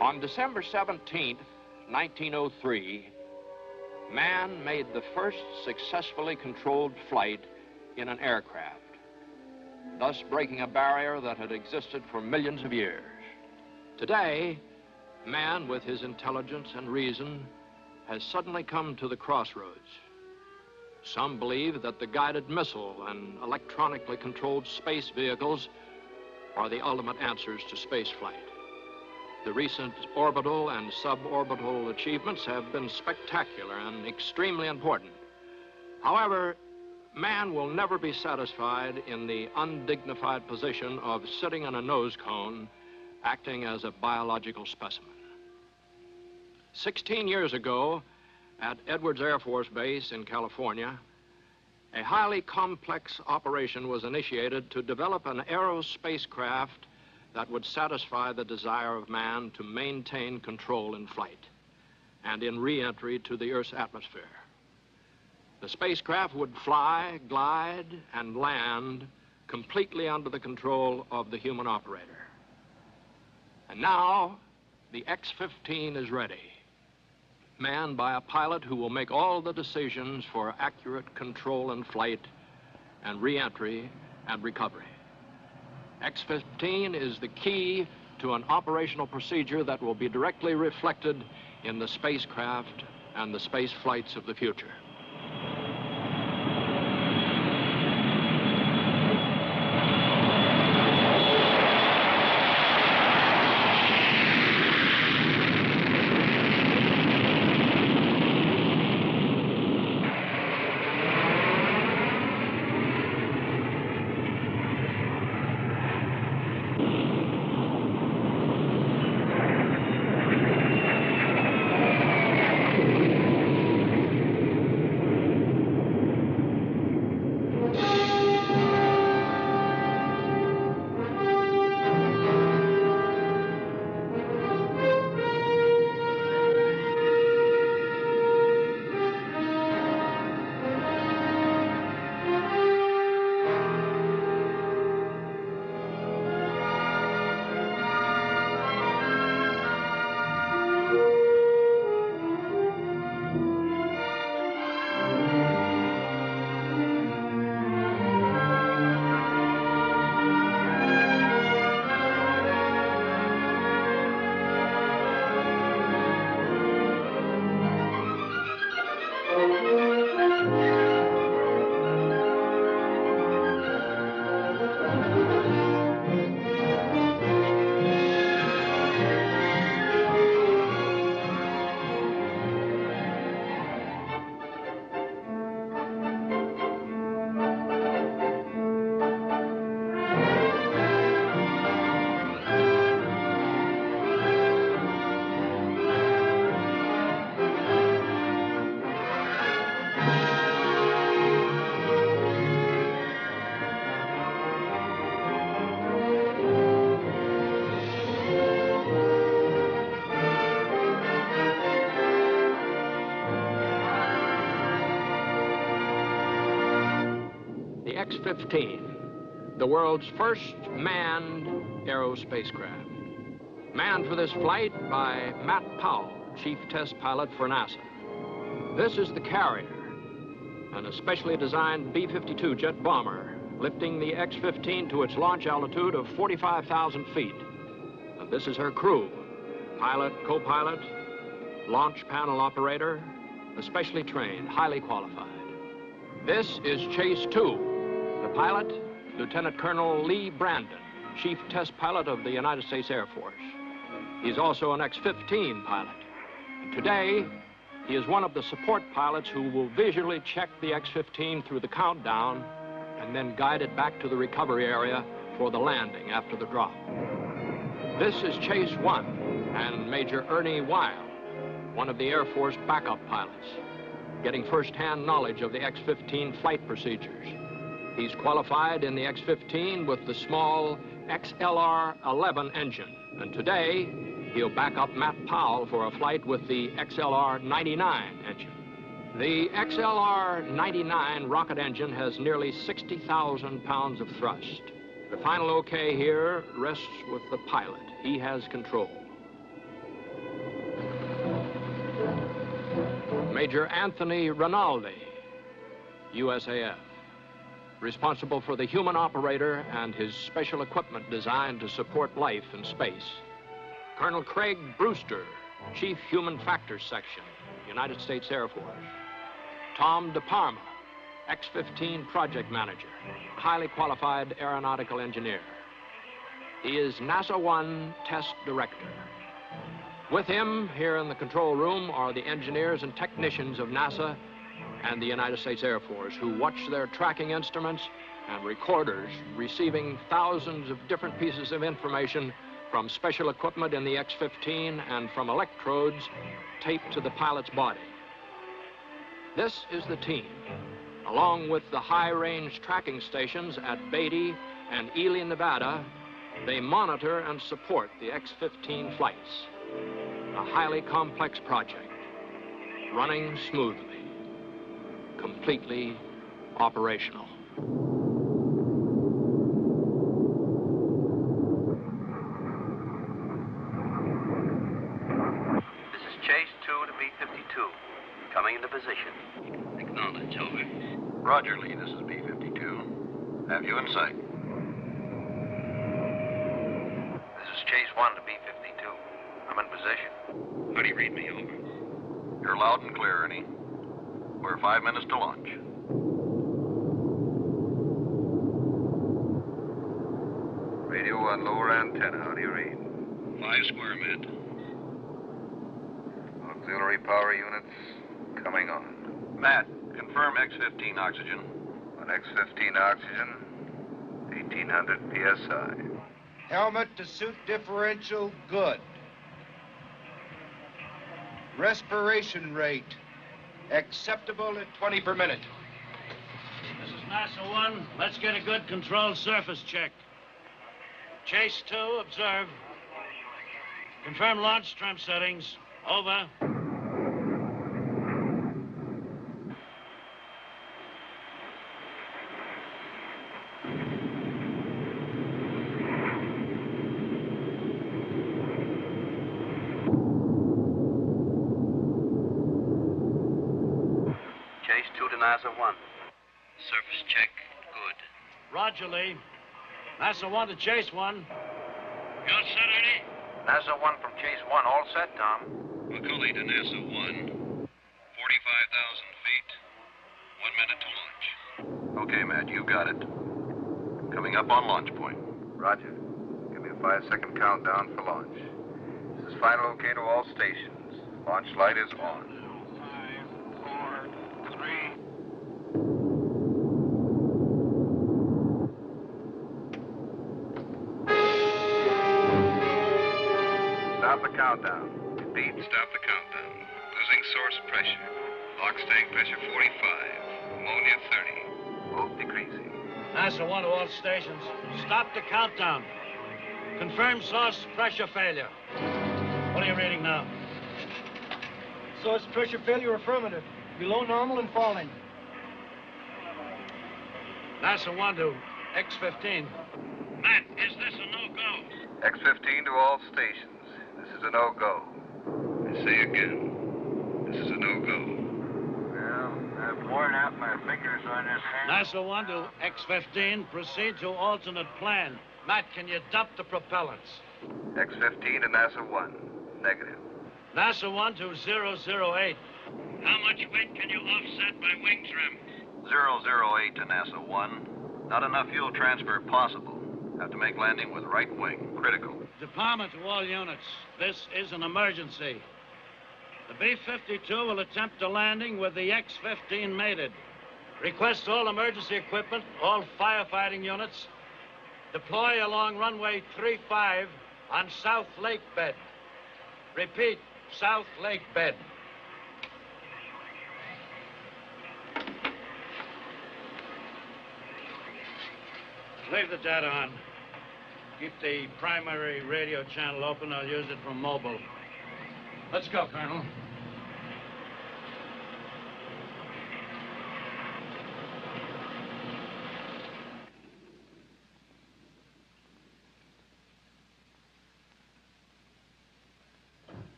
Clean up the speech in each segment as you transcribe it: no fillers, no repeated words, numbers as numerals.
On December 17th, 1903, man made the first successfully controlled flight in an aircraft, thus breaking a barrier that had existed for millions of years. Today, man, with his intelligence and reason, has suddenly come to the crossroads. Some believe that the guided missile and electronically controlled space vehicles are the ultimate answers to space flight. The recent orbital and suborbital achievements have been spectacular and extremely important. However, man will never be satisfied in the undignified position of sitting on a nose cone, acting as a biological specimen. 16 years ago, at Edwards Air Force Base in California, a highly complex operation was initiated to develop an aerospacecraft that would satisfy the desire of man to maintain control in flight and in re-entry to the Earth's atmosphere. The spacecraft would fly, glide, and land completely under the control of the human operator. And now, the X-15 is ready, manned by a pilot who will make all the decisions for accurate control in flight and re-entry and recovery. X-15 is the key to an operational procedure that will be directly reflected in the spacecraft and the space flights of the future. X-15, the world's first manned aerospacecraft. Manned for this flight by Matt Powell, chief test pilot for NASA. This is the Carrier, an especially designed B-52 jet bomber, lifting the X-15 to its launch altitude of 45,000 feet. And this is her crew, pilot, co-pilot, launch panel operator, especially trained, highly qualified. This is Chase 2. The pilot, Lieutenant Colonel Lee Brandon, chief test pilot of the United States Air Force. He's also an X-15 pilot. And today, he is one of the support pilots who will visually check the X-15 through the countdown and then guide it back to the recovery area for the landing after the drop. This is Chase 1 and Major Ernie Weil, one of the Air Force backup pilots, getting first-hand knowledge of the X-15 flight procedures. He's qualified in the X-15 with the small XLR-11 engine, and today he'll back up Matt Powell for a flight with the XLR-99 engine. The XLR-99 rocket engine has nearly 60,000 pounds of thrust. The final okay here rests with the pilot. He has control. Major Anthony Rinaldi, USAF, responsible for the human operator and his special equipment designed to support life in space. Colonel Craig Brewster, Chief Human Factors Section, United States Air Force. Tom DeParma, X-15 Project Manager, highly qualified aeronautical engineer. He is NASA-1 Test Director. With him, here in the control room, are the engineers and technicians of NASA and the United States Air Force, who watch their tracking instruments and recorders, receiving thousands of different pieces of information from special equipment in the X-15 and from electrodes taped to the pilot's body. This is the team. Along with the high-range tracking stations at Beatty and Ely, Nevada, they monitor and support the X-15 flights. A highly complex project, running smoothly, completely operational. This is Chase 2 to B-52, coming into position. Acknowledge, over. Roger, Lee, this is B-52. Have you in sight? This is Chase 1 to B-52. I'm in position. How do you read me, over? You're loud and clear, Ernie. We're 5 minutes to launch. Radio on lower antenna. How do you read? 5 square mid. Auxiliary power units coming on. Matt, confirm X-15 oxygen. On X-15 oxygen, 1800 psi. Helmet to suit differential, good. Respiration rate, acceptable at 20 per minute. This is NASA 1. Let's get a good controlled surface check. Chase 2, observe. Confirm launch trim settings. Over. NASA 1. Surface check, good. Roger, Lee. NASA 1 to Chase 1. You all set, Ernie? NASA 1 from Chase 1, all set, Tom. Macaulay to NASA 1. 45,000 feet. 1 minute to launch. Okay, Matt, you got it. Coming up on launch point. Roger. Give me a 5-second countdown for launch. This is final okay to all stations. Launch light is on. 5, 4, 3. Stop the countdown. Repeat. Stop the countdown. Losing source pressure. Box tank pressure 45. Ammonia 30. Both decreasing. NASA 1 to all stations. Stop the countdown. Confirm source pressure failure. What are you reading now? Source pressure failure affirmative. Below normal and falling. NASA 1 to X-15. Matt, is this a no-go? X-15 to all stations. This is a no-go. I say again, this is a no-go. Well, I've worn out my fingers on this hand. NASA 1 to X-15, proceed to alternate plan. Matt, can you dump the propellants? X-15 to NASA 1. Negative. NASA 1 to 008. How much weight can you offset by wing trim? 008 to NASA 1. Not enough fuel transfer possible. Have to make landing with right wing. Critical. Department to all units. This is an emergency. The B-52 will attempt a landing with the X-15 mated. Request all emergency equipment, all firefighting units, deploy along runway 35 on South Lake Bed. Repeat, South Lake Bed. Leave the data on. Keep the primary radio channel open. I'll use it from mobile. Let's go, Colonel.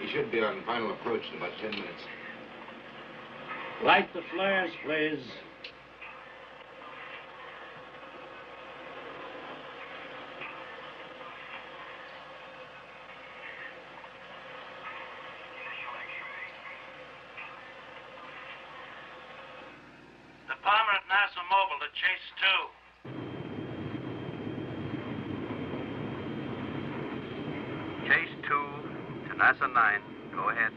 He should be on final approach in about 10 minutes. Light the flares, please. The bomber at NASA Mobile to Chase 2. Chase 2 to NASA 9. Go ahead.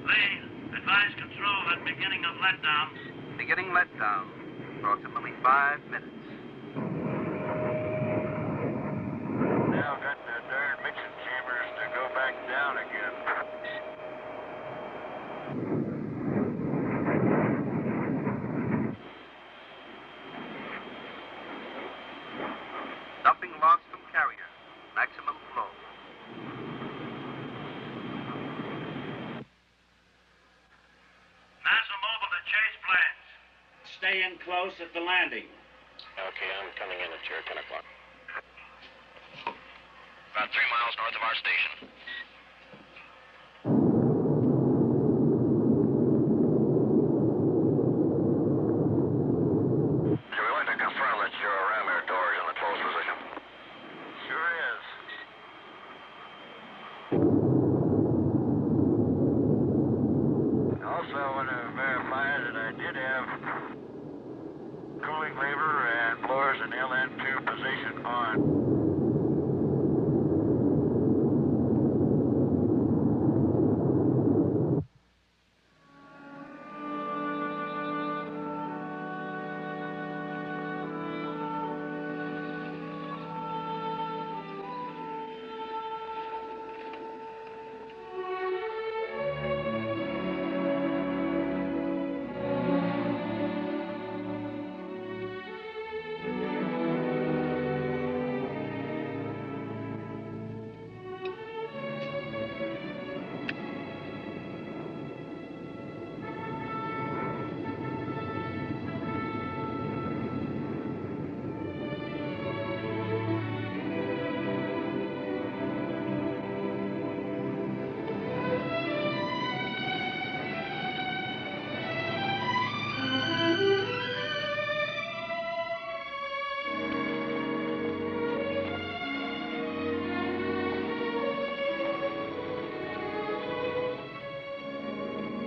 Lee, advise control at beginning of letdown. Beginning letdown. Approximately 5 minutes. Now got the darn mixing chambers to go back down again. Dumping logs from carrier. Maximum flow. NASA Mobile to Chase planes. Stay in close at the landing. Okay, I'm coming in at your 10 o'clock. About 3 miles north of our station. So we want to confirm that your ram air door is in the closed position. Sure is. Also, I want to verify that I did have cooling lever and blowers in LN2 position on.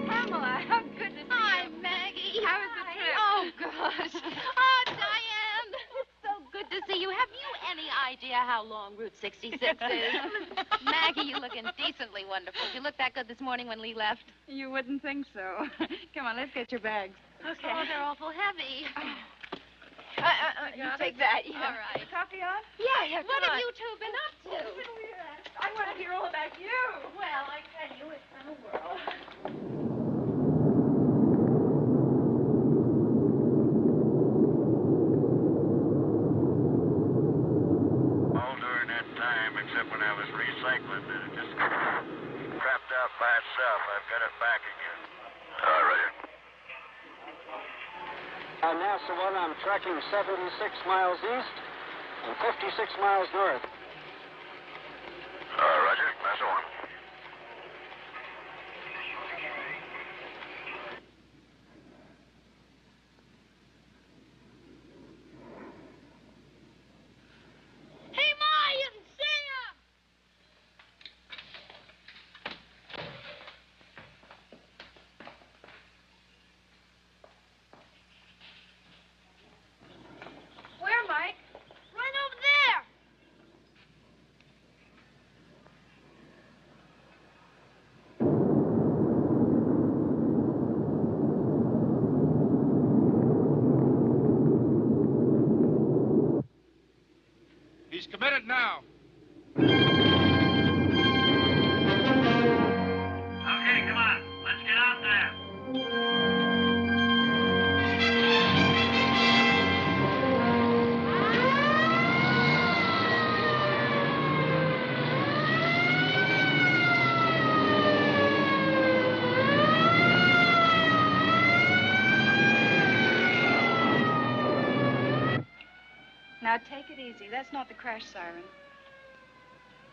Pamela, how good to see you. Hi, Maggie. How was the trip? Oh, gosh. Oh, Diane. It's so good to see you. Have you any idea how long Route 66 is? Maggie, you look indecently wonderful. You looked that good this morning when Lee left. You wouldn't think so. Come on, let's get your bags. Okay. Oh, they're awful heavy. You take that, yeah. All right. Coffee on? Yeah, What have you two been up to? I want to hear all about you. Well, I tell you, it's been a whirl. All during that time, except when I was recycling, it just crapped out by itself. I've got it back again. All right. NASA 1, I'm tracking 76 miles east and 56 miles north. All now. Okay, come on. Let's get out there. Now, take it easy. That's not the crash siren.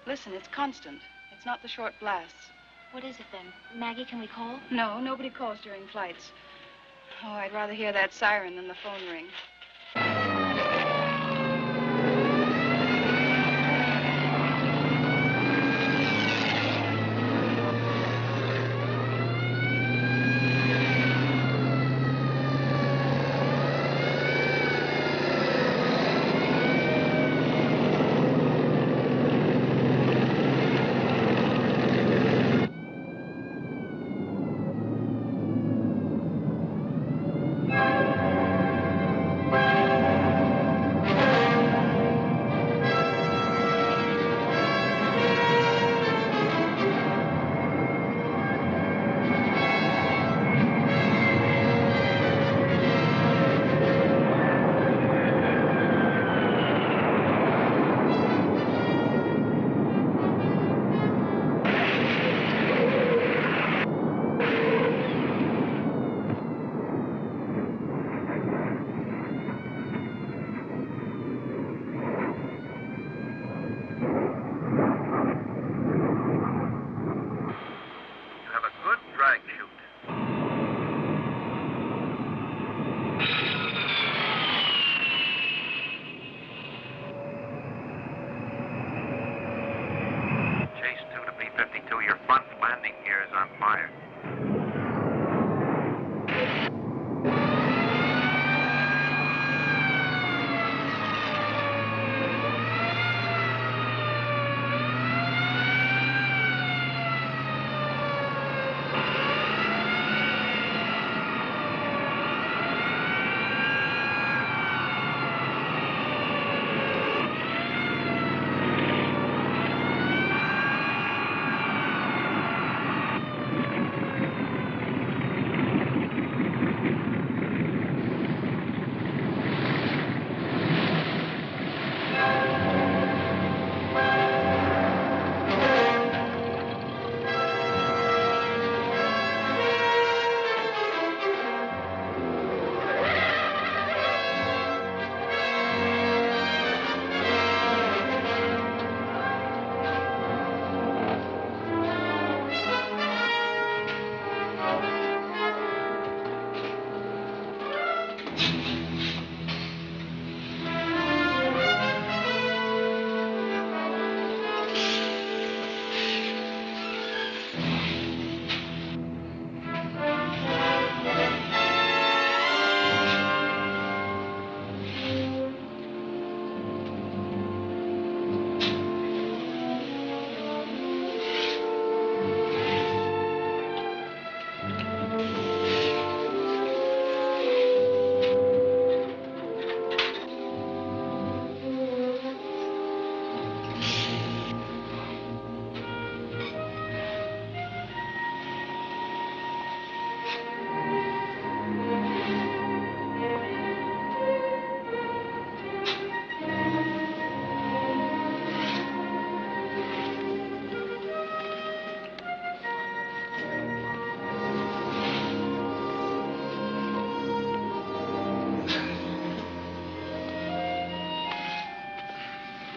Listen, it's constant. It's not the short blasts. What is it then? Maggie, can we call? No, nobody calls during flights. Oh, I'd rather hear that siren than the phone ring.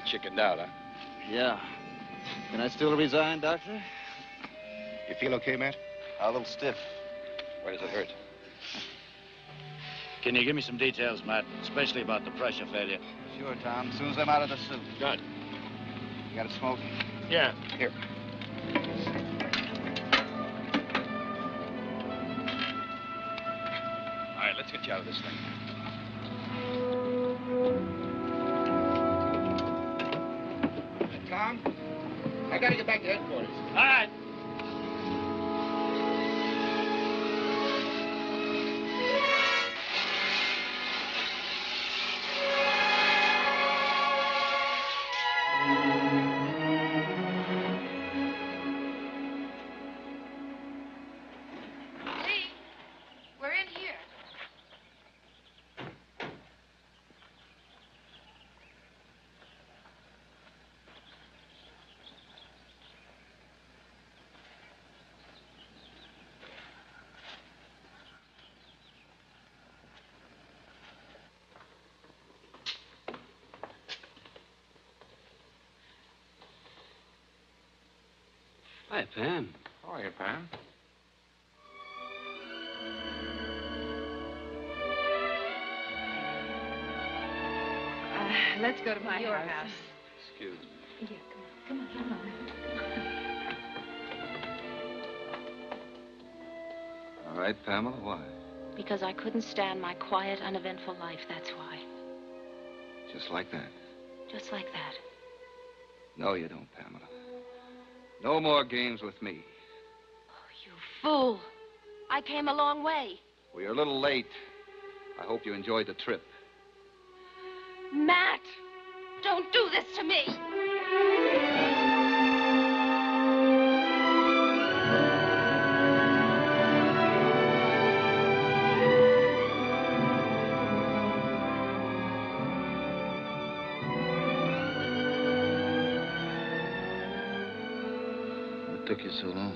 Chickened out, huh? Yeah. Can I still resign, Doctor? You feel okay, Matt? A little stiff. Where does it hurt? Can you give me some details, Matt? Especially about the pressure failure. Sure, Tom. As soon as I'm out of the suit. Good. You got a smoke? Yeah. Here. All right, let's get you out of this thing. Tom, I gotta get back to headquarters. All right. Hi, Pam. How are you, Pam? Let's go to my house. Excuse me. Yeah, come on. Come on. All right, Pamela, why? Because I couldn't stand my quiet, uneventful life, that's why. Just like that? Just like that. No, you don't, Pamela. No more games with me. Oh, you fool. I came a long way. We are a little late. I hope you enjoyed the trip. Matt, don't do this to me. What took you so long?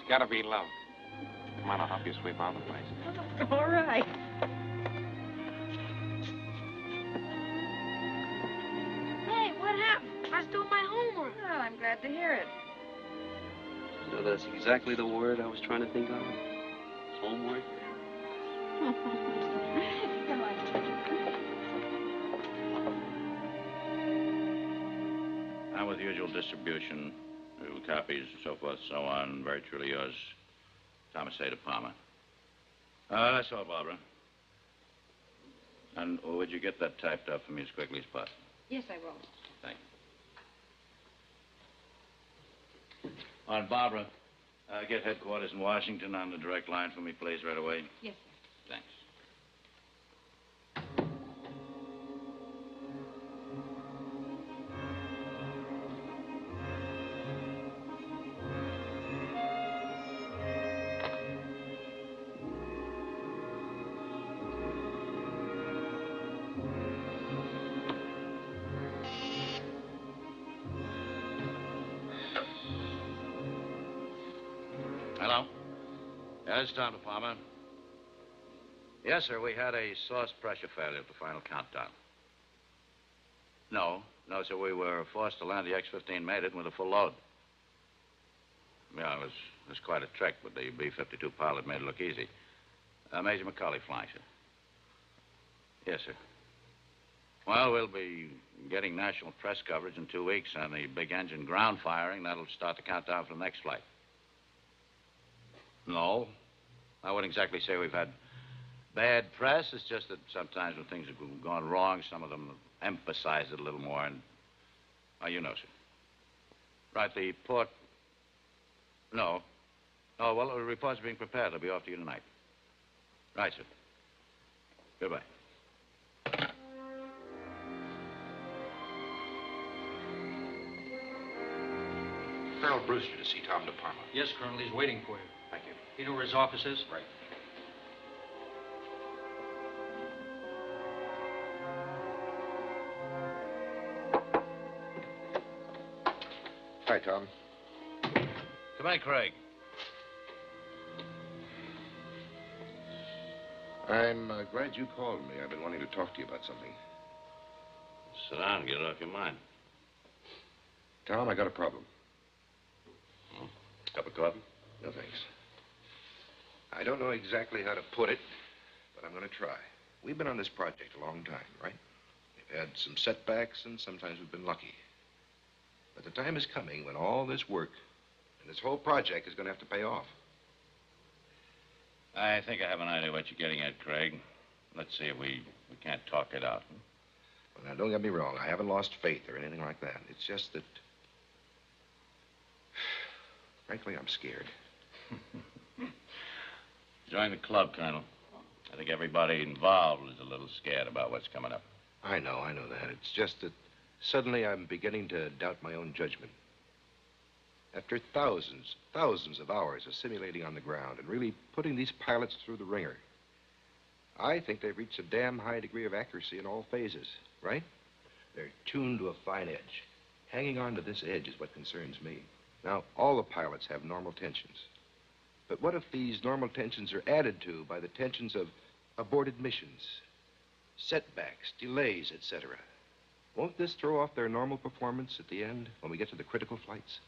Gotta be love. Come on, I'll help you sweep out the place. All right. Hey, what happened? I was doing my homework. Well, I'm glad to hear it. No, that's exactly the word I was trying to think of. Homework. Come on. And with usual distribution, copies, so forth, so on, very truly yours, Thomas A. de Palma. That's all, Barbara. And would you get that typed up for me as quickly as possible? Yes, I will. Thank you. On Barbara, get headquarters in Washington on the direct line for me, please, right away. Yes, sir. Thanks. Hello? Yeah, it's Tom de Palma. Yes, sir, we had a source pressure failure at the final countdown. No, sir, we were forced to land the X-15 made it with a full load. Yeah, it was quite a trek, but the B-52 pilot made it look easy. Major McCulley flying, sir. Yes, sir. Well, we'll be getting national press coverage in 2 weeks on the big engine ground firing. That'll start the countdown for the next flight. No, I wouldn't exactly say we've had bad press. It's just that sometimes when things have gone wrong, some of them emphasize it a little more. And, you know, sir. Right, the port... No. Oh, well, the report's being prepared. They'll be off to you tonight. Right, sir. Goodbye. Colonel Brewster to see Tom de Palma. Yes, Colonel, he's waiting for you. Thank you. You know where his office is? Right. Hi, Tom. Come in, Craig. I'm glad you called me. I've been wanting to talk to you about something. Sit down and get it off your mind. Tom, I got a problem. Cup of coffee? No, thanks. I don't know exactly how to put it, but I'm going to try. We've been on this project a long time, right? We've had some setbacks, and sometimes we've been lucky. But the time is coming when all this work and this whole project is going to have to pay off. I think I have an idea what you're getting at, Craig. Let's see if we can't talk it out. Well, now, don't get me wrong. I haven't lost faith or anything like that. It's just that... Frankly, I'm scared. Join the club, Colonel. I think everybody involved is a little scared about what's coming up. I know that. It's just that suddenly I'm beginning to doubt my own judgment. After thousands of hours of simulating on the ground and really putting these pilots through the ringer, I think they've reached a damn high degree of accuracy in all phases, right? They're tuned to a fine edge. Hanging on to this edge is what concerns me. Now, all the pilots have normal tensions. But what if these normal tensions are added to by the tensions of aborted missions, setbacks, delays, etc.? Won't this throw off their normal performance at the end when we get to the critical flights?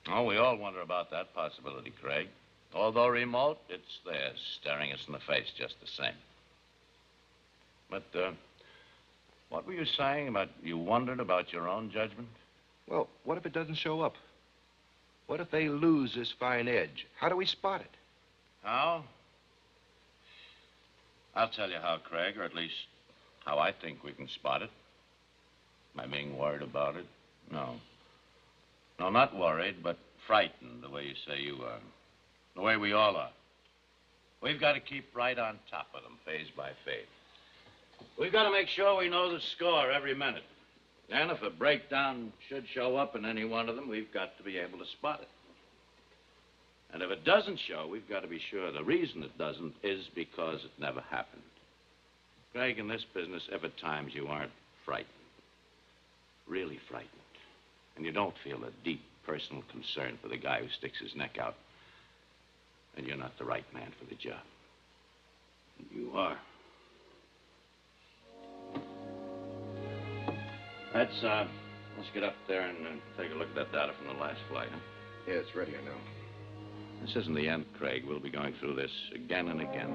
Oh, we all wonder about that possibility, Craig. Although remote, it's there, staring us in the face just the same. But, what were you saying about you wondered about your own judgment? Well, what if it doesn't show up? What if they lose this fine edge? How do we spot it? How? I'll tell you how, Craig, or at least how I think we can spot it. Am I being worried about it? No. No, not worried, but frightened, the way you say you are. The way we all are. We've got to keep right on top of them, phase by phase. We've got to make sure we know the score every minute. And if a breakdown should show up in any one of them, we've got to be able to spot it. And if it doesn't show, we've got to be sure the reason it doesn't is because it never happened. Craig, in this business, if at times you aren't frightened, really frightened, and you don't feel a deep personal concern for the guy who sticks his neck out, then you're not the right man for the job. And you are. Let's get up there and take a look at that data from the last flight, huh? Yeah, it's ready, I know. This isn't the end, Craig. We'll be going through this again and again.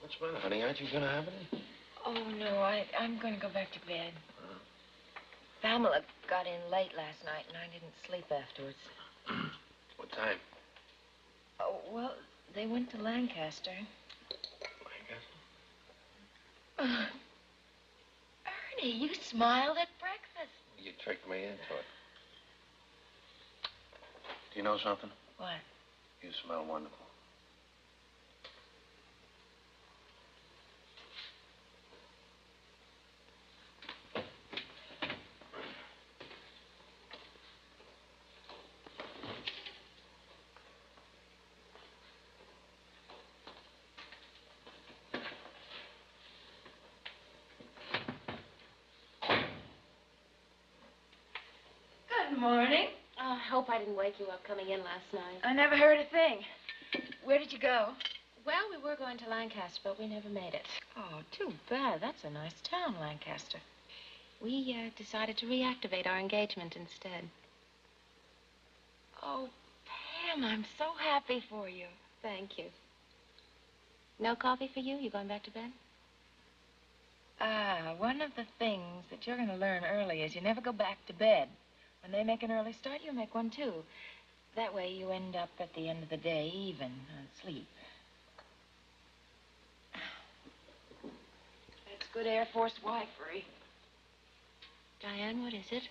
What's the matter, honey? Aren't you going to have any? Oh, no, I'm going to go back to bed. Pamela got in late last night, and I didn't sleep afterwards. What time? Oh, well, they went to Lancaster. Lancaster? Ernie, you smiled at breakfast. You tricked me into it. Do you know something? What? You smell wonderful. Good morning. Oh, I hope I didn't wake you up coming in last night. I never heard a thing. Where did you go? Well, we were going to Lancaster, but we never made it. Oh, too bad. That's a nice town, Lancaster. We decided to reactivate our engagement instead. Oh, Pam, I'm so happy for you. Thank you. No coffee for you? You going back to bed? One of the things that you're going to learn early is you never go back to bed. When they make an early start, you make one, too. That way you end up at the end of the day even on sleep. That's good Air Force wifery. Diane, what is it?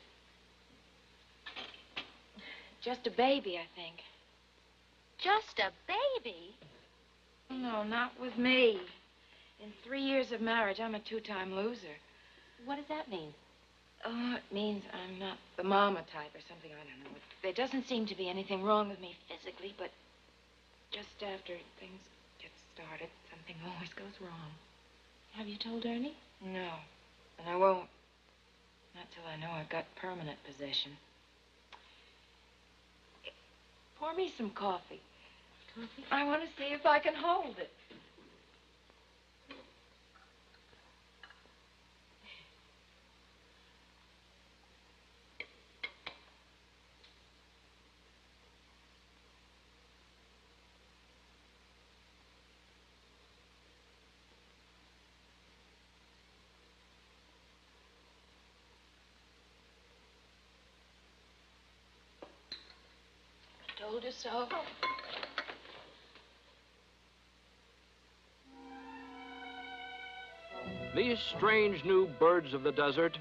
Just a baby, I think. Just a baby? No, not with me. In 3 years of marriage, I'm a two-time loser. What does that mean? Oh, it means I'm not the mama type or something. I don't know. There doesn't seem to be anything wrong with me physically, but just after things get started, something always goes wrong. Have you told Ernie? No, and I won't. Not till I know I've got permanent possession. Pour me some coffee. Coffee? I want to see if I can hold it. told you so. These strange new birds of the desert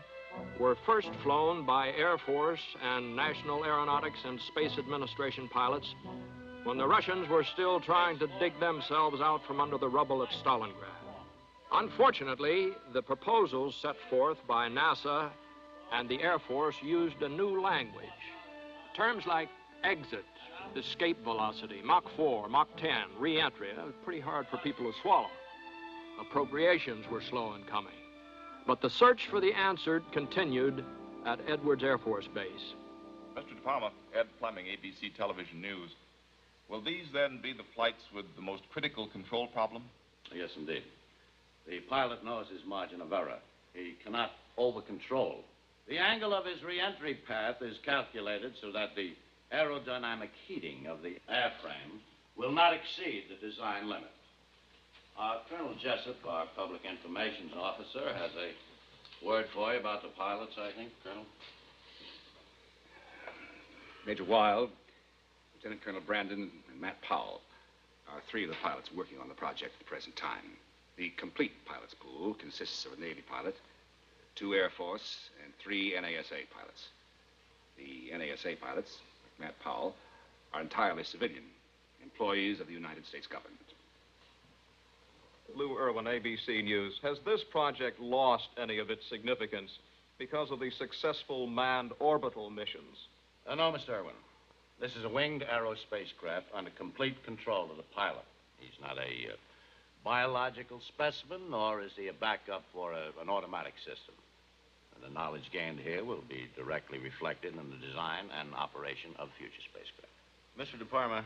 were first flown by Air Force and National Aeronautics and Space Administration pilots when the Russians were still trying to dig themselves out from under the rubble at Stalingrad. Unfortunately, the proposals set forth by NASA and the Air Force used a new language. Terms like exit, escape velocity, Mach 4, Mach 10, re-entry, pretty hard for people to swallow. Appropriations were slow in coming. But the search for the answer continued at Edwards Air Force Base. Mr. De Palma, Ed Fleming, ABC Television News. Will these then be the flights with the most critical control problem? Yes, indeed. The pilot knows his margin of error. He cannot over-control. The angle of his re-entry path is calculated so that the aerodynamic heating of the airframe will not exceed the design limit. Colonel Jessup, our public information officer, has a word for you about the pilots, I think, Colonel. Major Wild, Lieutenant Colonel Brandon, and Matt Powell are three of the pilots working on the project at the present time. The complete pilots pool consists of a Navy pilot, 2 Air Force, and 3 NASA pilots. The NASA pilots, like Matt Powell, are entirely civilian, employees of the United States government. Lou Irwin, ABC News. Has this project lost any of its significance because of the successful manned orbital missions? No, Mr. Irwin. This is a winged aero spacecraft under complete control of the pilot. He's not a biological specimen, nor is he a backup for an automatic system. And the knowledge gained here will be directly reflected in the design and operation of future spacecraft. Mr. De Palma,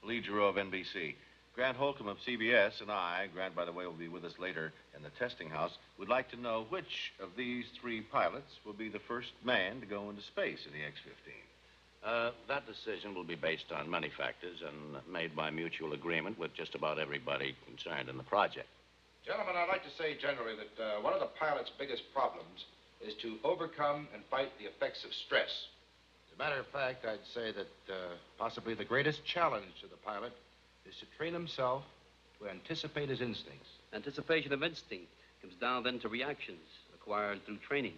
Lee Giroux of NBC. Grant Holcomb of CBS and I, Grant, by the way, will be with us later in the testing house, would like to know which of these 3 pilots will be the first man to go into space in the X-15. That decision will be based on many factors and made by mutual agreement with just about everybody concerned in the project. Gentlemen, I'd like to say generally that one of the pilot's biggest problems is to overcome and fight the effects of stress. As a matter of fact, I'd say that possibly the greatest challenge to the pilot is to train himself to anticipate his instincts. Anticipation of instinct comes down then to reactions acquired through training.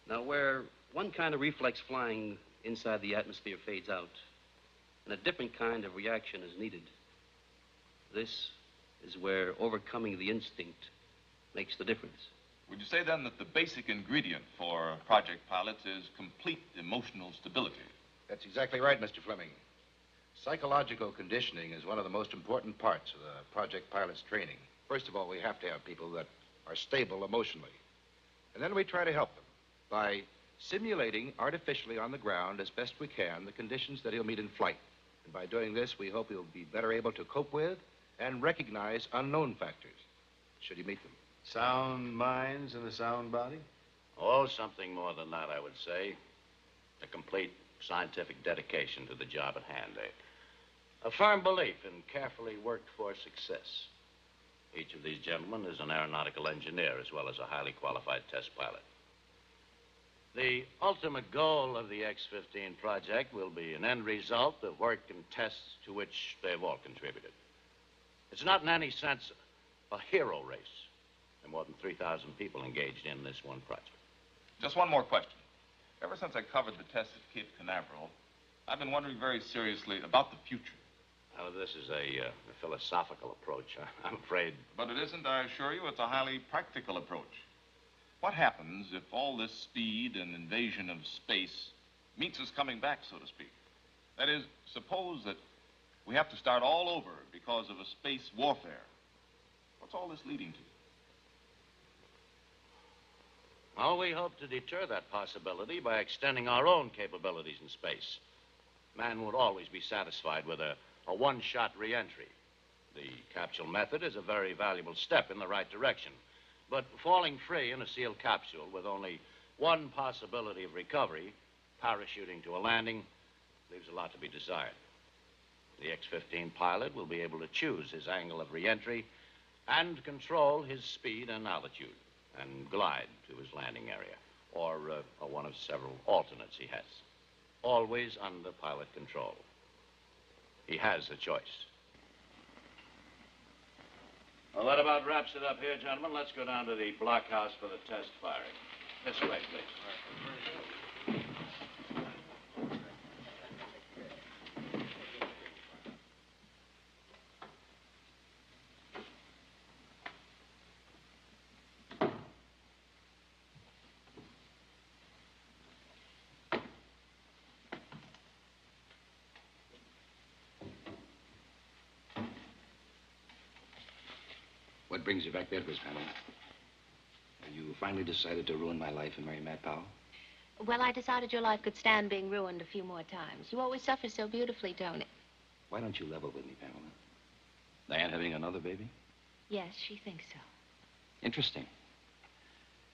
Now, where one kind of reflex flying inside the atmosphere fades out, and a different kind of reaction is needed, this is where overcoming the instinct makes the difference. Would you say then that the basic ingredient for project pilots is complete emotional stability? That's exactly right, Mr. Fleming. Psychological conditioning is one of the most important parts of the project pilot's training. First of all, we have to have people that are stable emotionally. And then we try to help them by simulating artificially on the ground as best we can the conditions that he'll meet in flight. And by doing this, we hope he'll be better able to cope with and recognize unknown factors, should he meet them. Sound minds and a sound body? Oh, something more than that, I would say. A complete scientific dedication to the job at hand, A firm belief in carefully worked for success. Each of these gentlemen is an aeronautical engineer as well as a highly qualified test pilot. The ultimate goal of the X-15 project will be an end result of work and tests to which they've all contributed. It's not in any sense a hero race. There are more than 3,000 people engaged in this one project. Just one more question. Ever since I covered the tests at Cape Canaveral, I've been wondering very seriously about the future. Now, this is a philosophical approach, I'm afraid. But it isn't, I assure you. It's a highly practical approach. What happens if all this speed and invasion of space meets us coming back, so to speak? That is, suppose that we have to start all over because of a space warfare. What's all this leading to? Well, we hope to deter that possibility by extending our own capabilities in space. Man would always be satisfied with a one-shot re-entry. The capsule method is a very valuable step in the right direction. But falling free in a sealed capsule with only one possibility of recovery, parachuting to a landing, leaves a lot to be desired. The X-15 pilot will be able to choose his angle of re-entry and control his speed and altitude and glide to his landing area, or one of several alternates he has. always under pilot control. He has a choice. Well, that about wraps it up here, gentlemen. Let's go down to the blockhouse for the test firing. This way, please. What brings you back there, Miss Pamela? Have you finally decided to ruin my life and marry Matt Powell? Well, I decided your life could stand being ruined a few more times. You always suffer so beautifully, Tony. Why don't you level with me, Pamela? Diane having another baby? Yes, she thinks so. Interesting.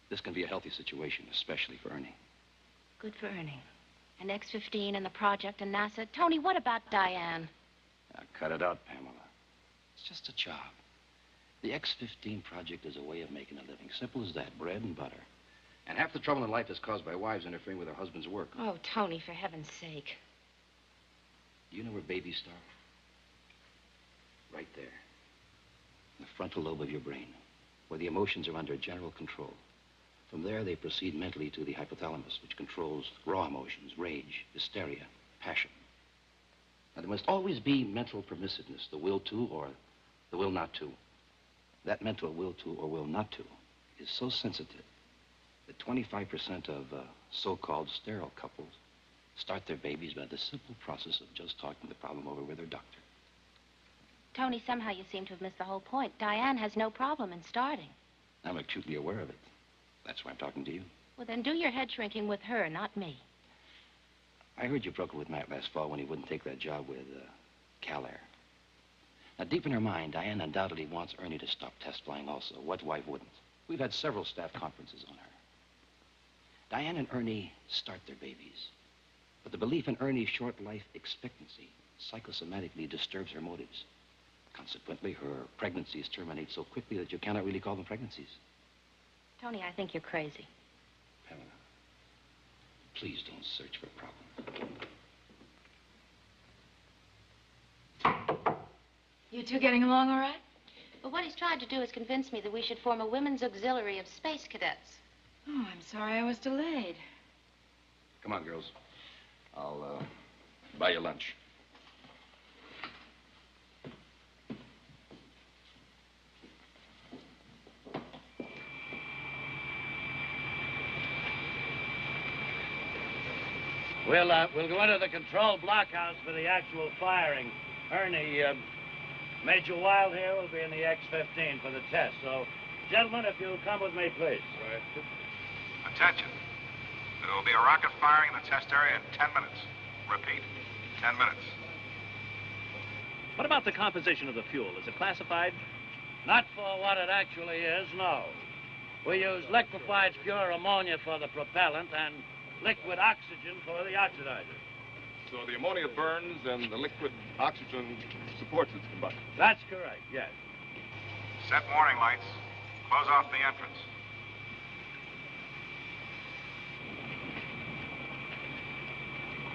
This can be a healthy situation, especially for Ernie. Good for Ernie. An X-15 and the project and NASA. Tony, what about Diane? Now, cut it out, Pamela. It's just a job. The X-15 project is a way of making a living. Simple as that. Bread and butter. And half the trouble in life is caused by wives interfering with their husband's work. Oh, Tony, for heaven's sake. Do you know where babies start? Right there. In the frontal lobe of your brain, where the emotions are under general control. From there, they proceed mentally to the hypothalamus, which controls raw emotions, rage, hysteria, passion. Now, there must always be mental permissiveness, the will to or the will not to. That mental will to or will not to is so sensitive that 25% of so-called sterile couples start their babies by the simple process of just talking the problem over with their doctor. Tony, somehow you seem to have missed the whole point. Diane has no problem in starting. I'm acutely aware of it. That's why I'm talking to you. Well, then do your head shrinking with her, not me. I heard you broke up with Matt last fall when he wouldn't take that job with Cal Air. Now, deep in her mind, Diane undoubtedly wants Ernie to stop test flying also. What wife wouldn't? We've had several staff conferences on her. Diane and Ernie start their babies. But the belief in Ernie's short life expectancy psychosomatically disturbs her motives. Consequently, her pregnancies terminate so quickly that you cannot really call them pregnancies. Tony, I think you're crazy. Pamela, please don't search for a problem. You two getting along all right? Well, what he's tried to do is convince me that we should form a women's auxiliary of space cadets. Oh, I'm sorry I was delayed. Come on, girls. I'll buy you lunch. We'll go into the control blockhouse for the actual firing. Ernie, Major Wild here will be in the X-15 for the test. So, gentlemen, if you'll come with me, please. Right. Attention. There will be a rocket firing in the test area in 10 minutes. Repeat, 10 minutes. What about the composition of the fuel? Is it classified? Not for what it actually is, no. We use liquefied pure ammonia for the propellant and liquid oxygen for the oxidizer. So the ammonia burns and the liquid oxygen supports its combustion. That's correct, yes. Set warning lights. Close off the entrance.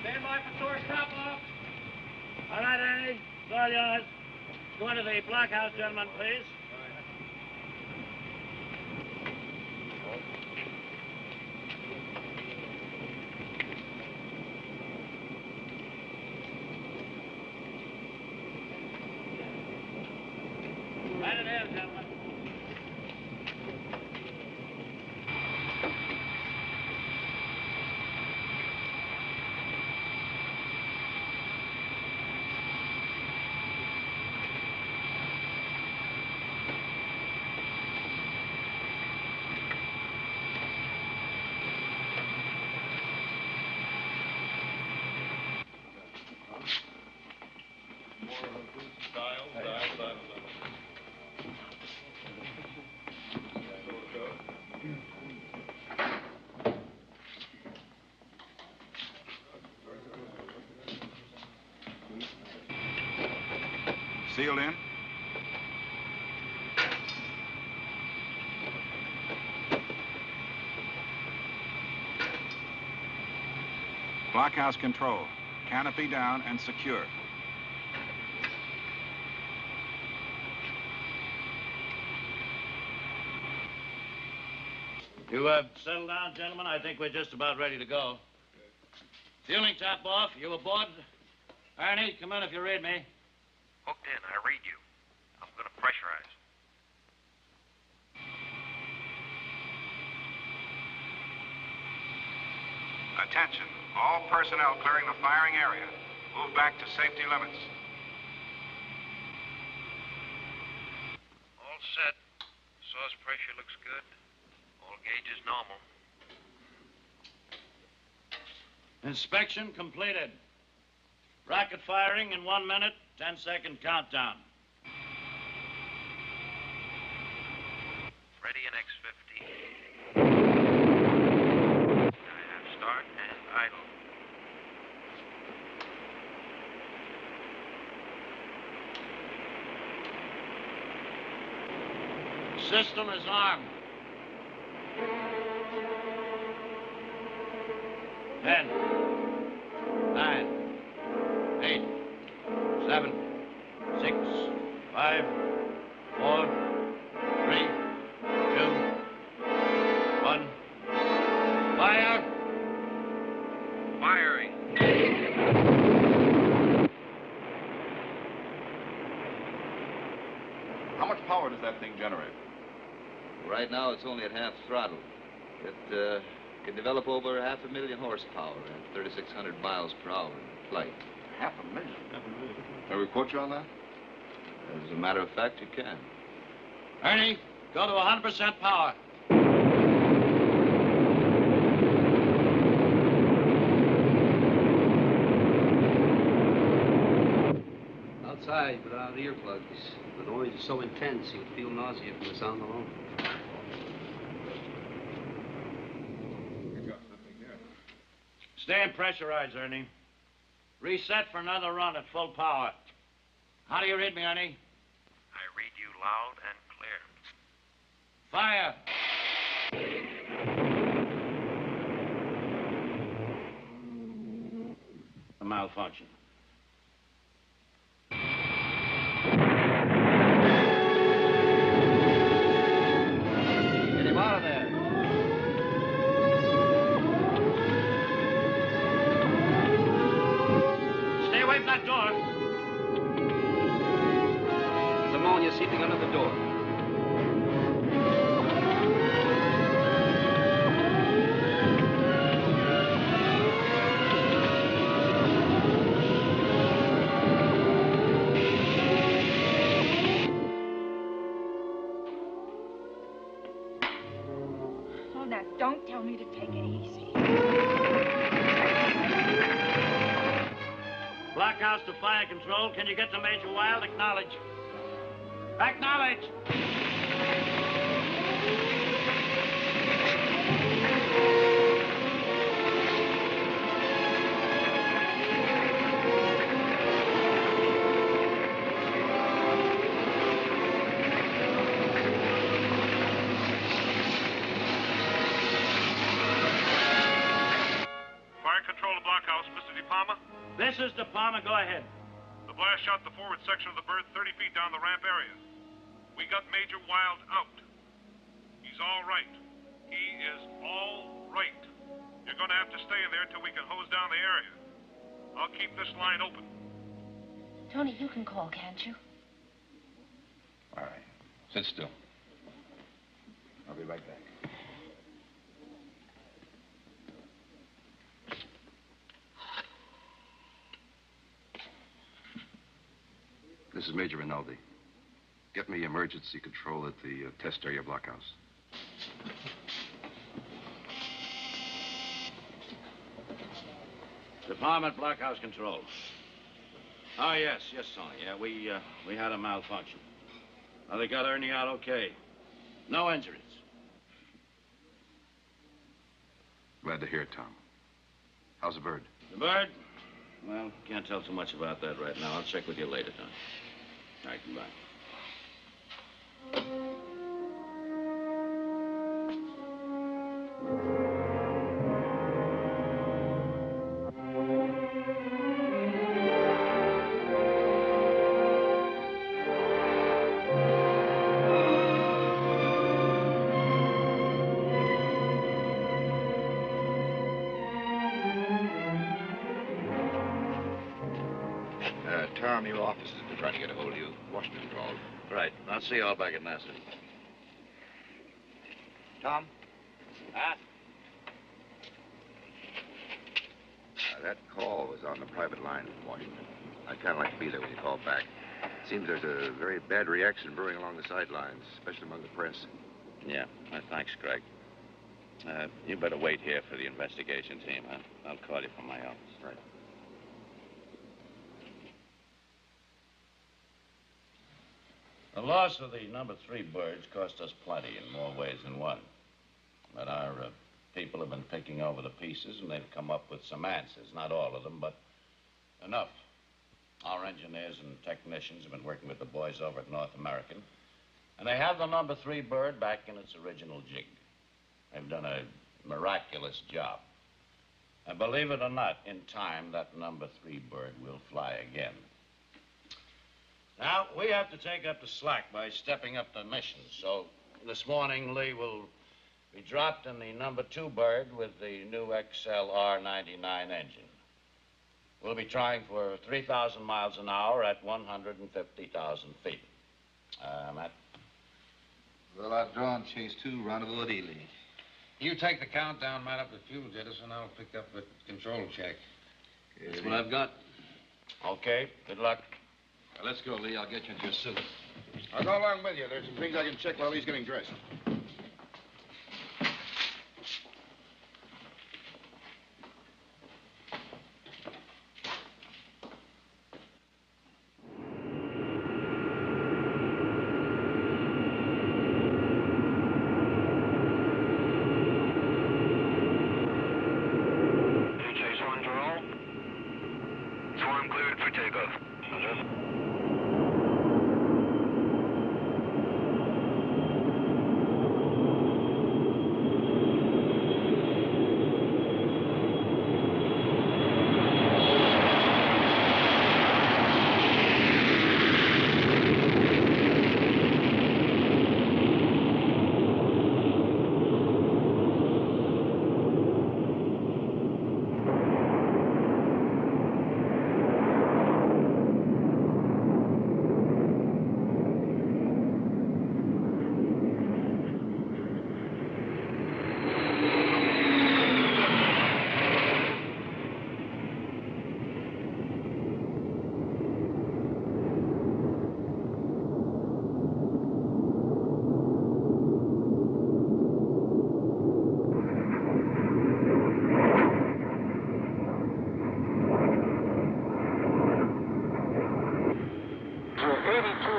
Stand by for source top-off. All right, Ernie. It's all yours. Go into the blockhouse, gentlemen, please. Right it is, gentlemen. Sealed in. Blockhouse control. Canopy down and secure. You settle down, gentlemen. I think we're just about ready to go. Fueling top off. You aboard? Ernie, come in if you read me. Hooked in. I read you. I'm going to pressurize. Attention. All personnel clearing the firing area. Move back to safety limits. All set. Sauce pressure looks good. All gauges normal. Inspection completed. Rocket firing in 1 minute, 10-second countdown. Ready in X-15. I have start and idle. System is armed. 10, 9, 8, 7, 6, 5, 4, 3, 2, 1. Fire! Firing. How much power does that thing generate? Right now, it's only at half throttle. It can develop over 500,000 horsepower at 3,600 miles per hour in flight. 500,000? Can we quote you on that? As a matter of fact, you can. Ernie, go to 100% power. Outside, without earplugs, the noise is so intense you would feel nausea from the sound alone. Stay pressurized, Ernie. Reset for another run at full power. How do you read me, Ernie? I read you loud and clear. Fire! A malfunction. Get him out of there. Stay away from that door. There's ammonia seeping under the door. Oh, now, don't tell me to take it easy. Blockhouse to fire control. Can you get to Major Wild? Acknowledge. Acknowledge. Fire control to Blockhouse, Mr. De Palma. This is De Palma. Go ahead. The blast shot the forward section of the bird 30 feet down the ramp area. We got Major Wild out. He's all right. He is all right. You're going to have to stay there till we can hose down the area. I'll keep this line open. Tony, you can call, can't you? All right. Sit still. I'll be right back. This is Major Rinaldi. Get me emergency control at the test area blockhouse. Department blockhouse control. Oh, yes, Tony. Yeah, we had a malfunction. Now, they got Ernie out okay. No injuries. Glad to hear it, Tom. How's the bird? The bird? Well, can't tell too much about that right now. I'll check with you later, Tony. All right, goodbye. Army office has been trying to get a hold of you. Washington called. Right. I'll see you all back at NASA. Tom? That call was on the private line from Washington. I'd kind of like to be there when you call back. Seems there's a very bad reaction brewing along the sidelines, especially among the press. Yeah. Thanks, Craig. You better wait here for the investigation team. I'll call you from my office. Right. The loss of the number 3 birds cost us plenty in more ways than one. But our people have been picking over the pieces, and they've come up with some answers. Not all of them, but enough. Our engineers and technicians have been working with the boys over at North American, and they have the number 3 bird back in its original jig. They've done a miraculous job. And believe it or not, in time, that number 3 bird will fly again. Now, we have to take up the slack by stepping up the mission. So this morning, Lee will be dropped in the number 2 bird with the new XLR-99 engine. We'll be trying for 3,000 miles an hour at 150,000 feet. Matt? Well, I've drawn chase 2, rendezvous at Ely. You take the countdown, man, up the fuel jettison. I'll pick up the control check. That's what I've got. Okay, good luck. Let's go, Lee. I'll get you into your suit. I'll go along with you. There's some things I can check while he's getting dressed.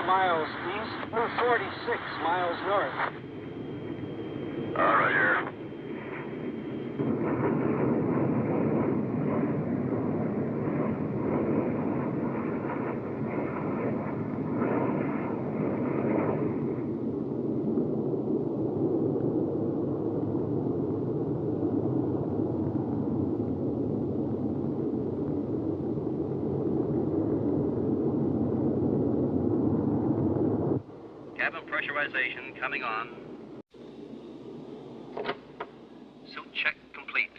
Miles east, we're 46 miles north. All right, here. Cabin pressurization coming on. Suit check complete.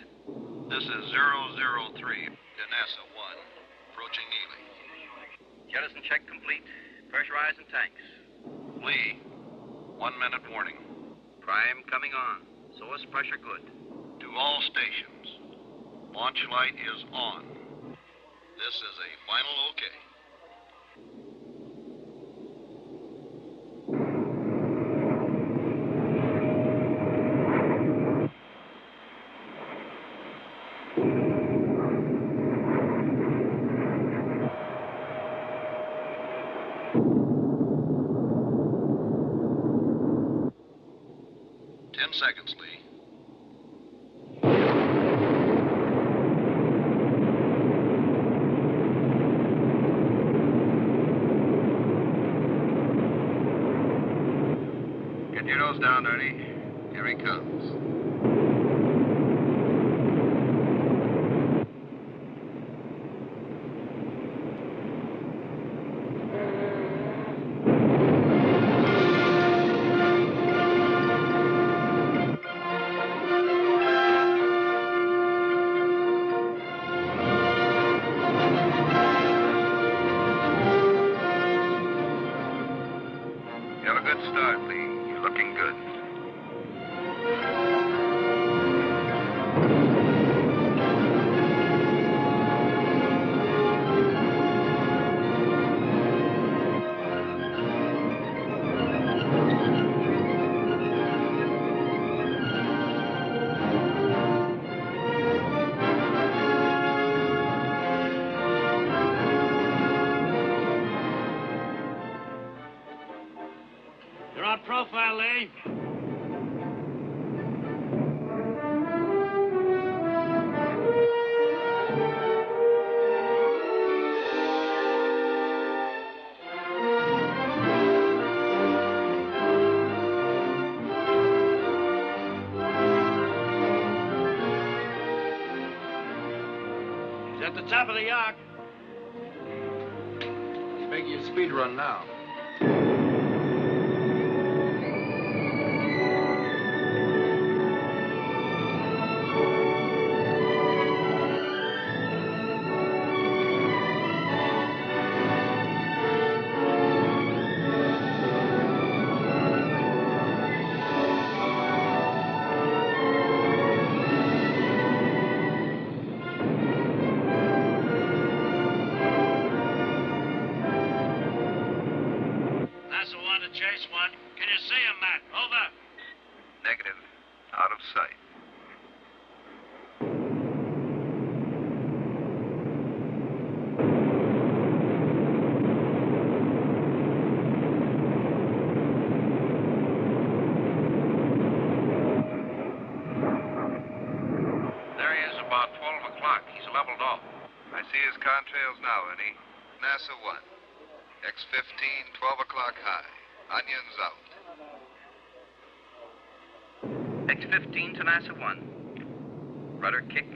This is 003 to NASA 1, approaching Ely. Jettison check complete. Pressurizing tanks. Lee, 1 minute warning. Prime coming on. Source pressure good. To all stations, launch light is on. This is a final okay. Seconds, Lee. Get your nose down, Ernie. Here he comes. start, Lee. You're looking good. You're on profile, Lee. He's at the top of the arc. He's making a speed run now. That's the one to chase one. Can you see him, Matt? Over. Negative. Out of sight. There he is about 12 o'clock. He's leveled off. I see his contrails now, Ernie. NASA 1. X-15, 12 o'clock high. Onions out. X-15 to NASA 1. Rudder kick,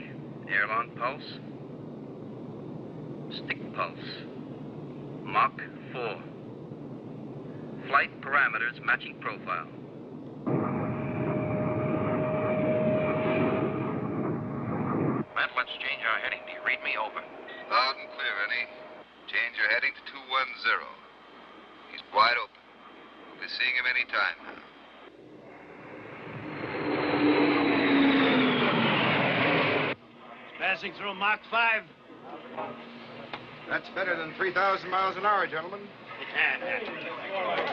aileron pulse, stick pulse, Mach 4. Flight parameters matching profile. Matt, let's change our heading. Do you read me? Over. Loud and clear, Ernie. Change your heading to 210. He's wide open. We'll be seeing him any time now. Passing through Mach 5. That's better than 3,000 miles an hour, gentlemen.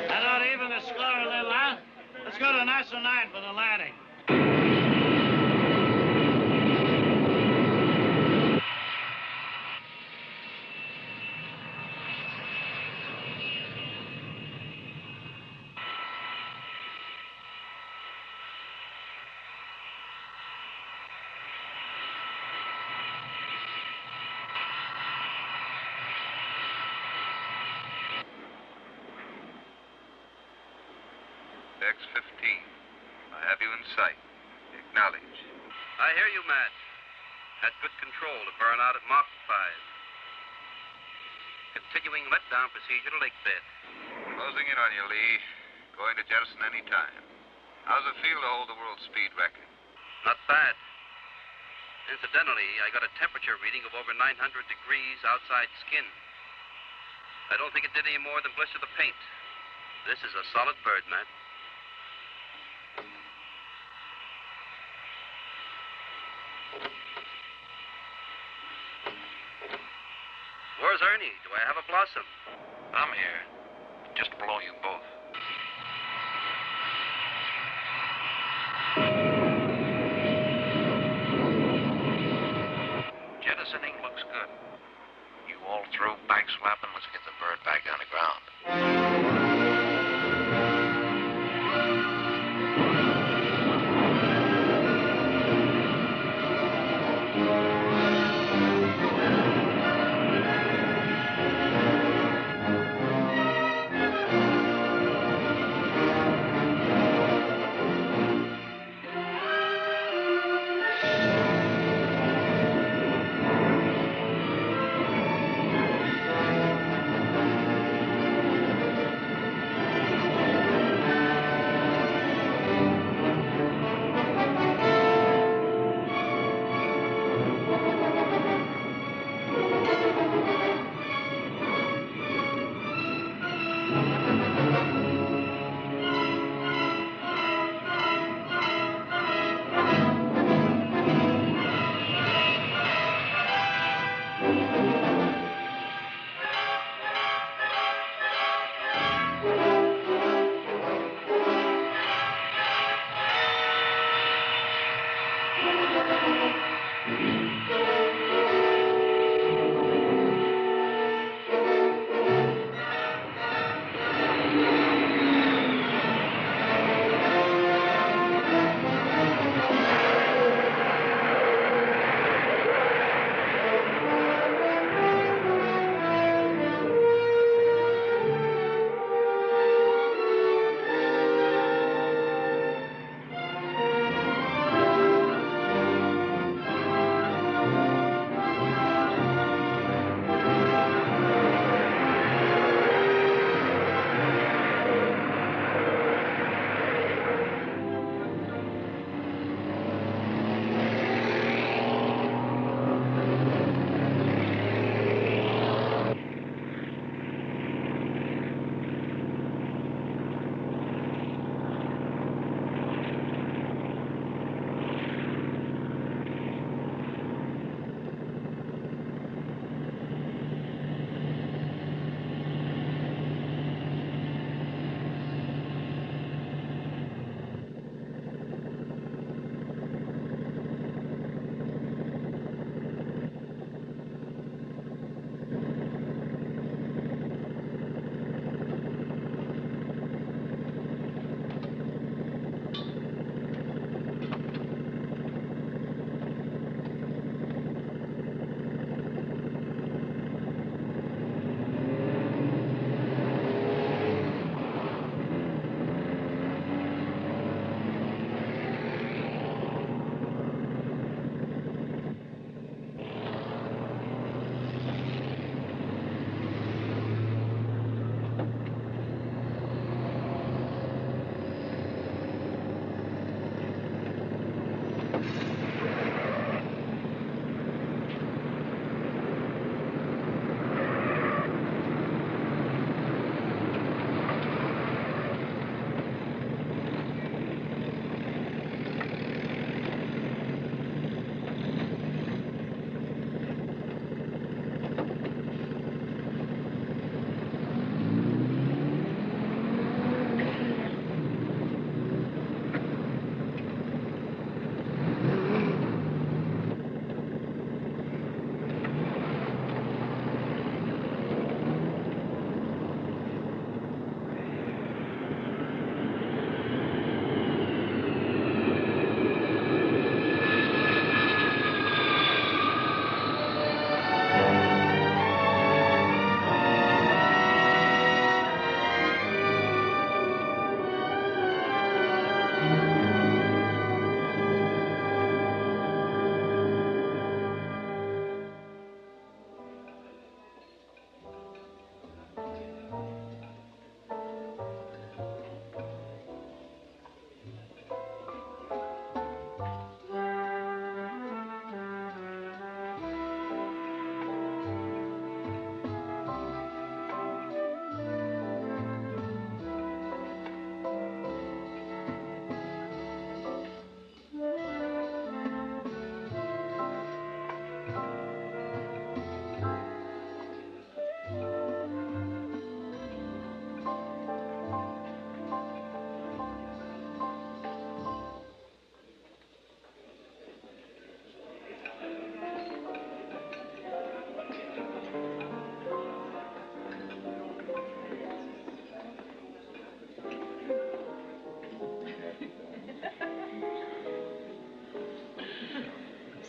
That ought to even the score a little, huh? Let's go to NASA 9 for the landing. X-15. I have you in sight. Acknowledge. I hear you, Matt. Had good control to burn out at Mach 5. Continuing letdown procedure to lake bed. Closing in on you, Lee. Going to jettison any time. How's it feel to hold the world speed record? Not bad. Incidentally, I got a temperature reading of over 900 degrees outside skin. I don't think it did any more than blister the paint. This is a solid bird, Matt. Where's Ernie? Do I have a blossom? I'm here. Just below you both. Jettisoning looks good. You all through back swapping? Let's get the bird back on the ground.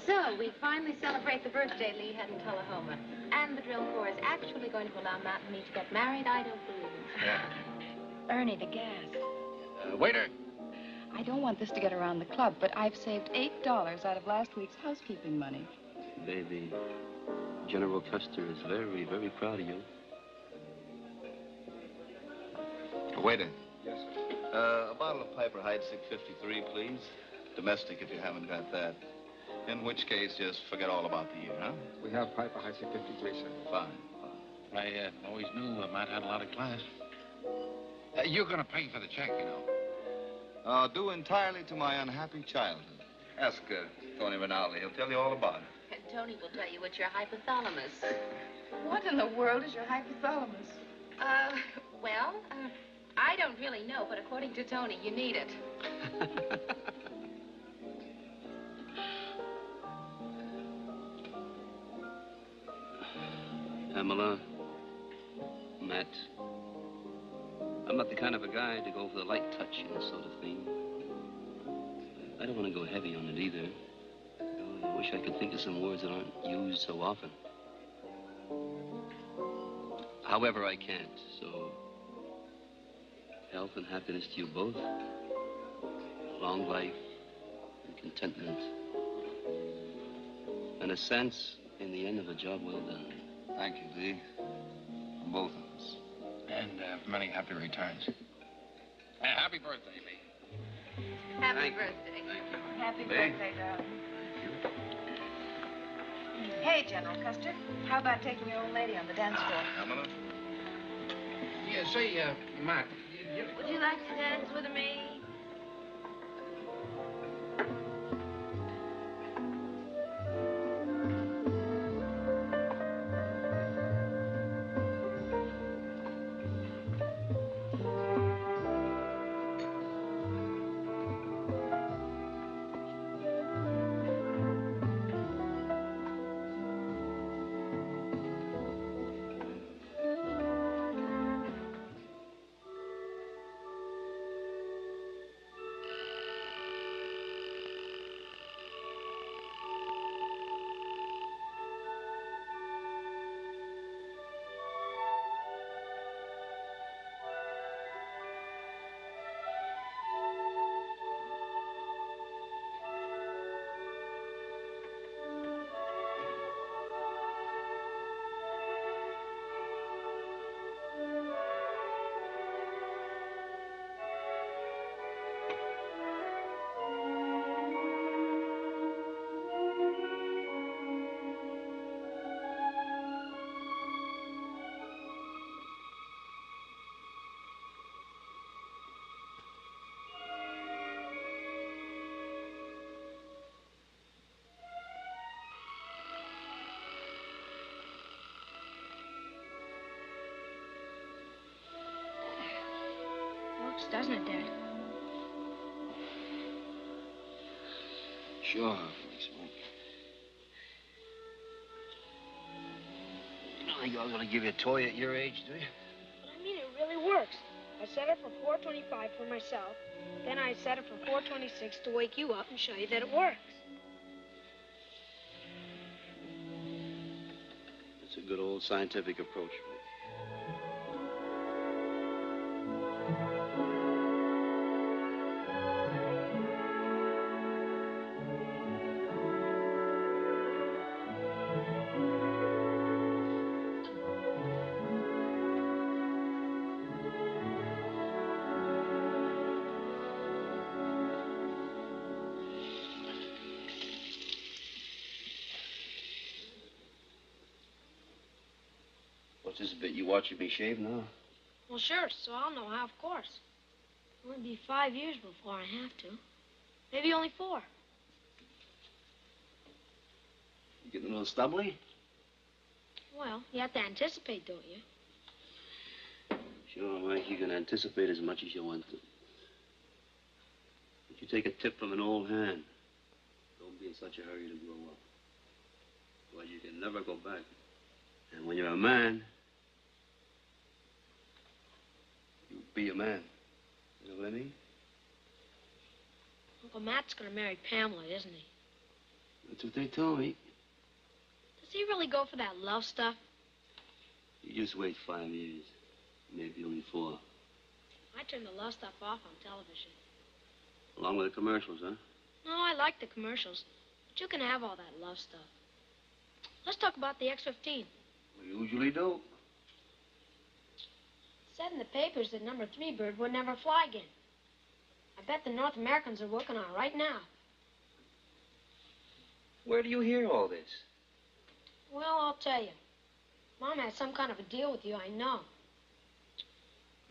So, we finally celebrate the birthday Lee had in Tullahoma. And the drill corps is actually going to allow Matt and me to get married. I don't believe it. Yeah. Ernie, the gas. Waiter. I don't want this to get around the club, but I've saved $8 out of last week's housekeeping money. Baby, General Custer is very, very proud of you. Waiter. Yes, sir. A bottle of Piper Heidsieck 53, please. Domestic, if you haven't got that. In which case, just forget all about the year, huh? We have Piper Heidsieck 53, sir. Fine. I always knew Matt had a lot of class. You're going to pay for the check, you know. Due entirely to my unhappy childhood. Ask Tony Rinaldi. He'll tell you all about it. And Tony will tell you it's your hypothalamus. What in the world is your hypothalamus? Well, I don't really know, but according to Tony, you need it. Pamela, Matt, I'm not the kind of a guy to go for the light touch and this sort of thing. I don't want to go heavy on it either. I wish I could think of some words that aren't used so often. However, I can't, so health and happiness to you both. Long life and contentment. And a sense in the end of a job well done. Thank you, Lee. From both of us. And many happy returns. Happy birthday, Lee. Happy birthday. Happy birthday, darling. Hey, General Custer, how about taking your old lady on the dance floor? Pamela? Yeah, say, Matt. Would you like to dance with me? Doesn't it, Dad? Sure. You don't think I was going to give you a toy at your age, do you? But I mean, it really works. I set it for 4:25 for myself. Then I set it for 4:26 to wake you up and show you that it works. It's a good old scientific approach. What's this bit? You watching me shave now? Well, sure, so I'll know how, of course. It'll only be 5 years before I have to. Maybe only 4. You getting a little stubbly? Well, you have to anticipate, don't you? Sure, Mike, you can anticipate as much as you want to. But you take a tip from an old hand. Don't be in such a hurry to grow up. Well, you can never go back. And when you're a man, you be a man. You know what I mean? Uncle Matt's gonna marry Pamela, isn't he? That's what they told me. Does he really go for that love stuff? You just wait 5 years. Maybe only 4. I turn the love stuff off on television. Along with the commercials, huh? No, I like the commercials. But you can have all that love stuff. Let's talk about the X-15. We usually do. It said in the papers that number 3 bird would never fly again. I bet the North Americans are working on it right now. Where do you hear all this? Well, I'll tell you. Mom had some kind of a deal with you, I know.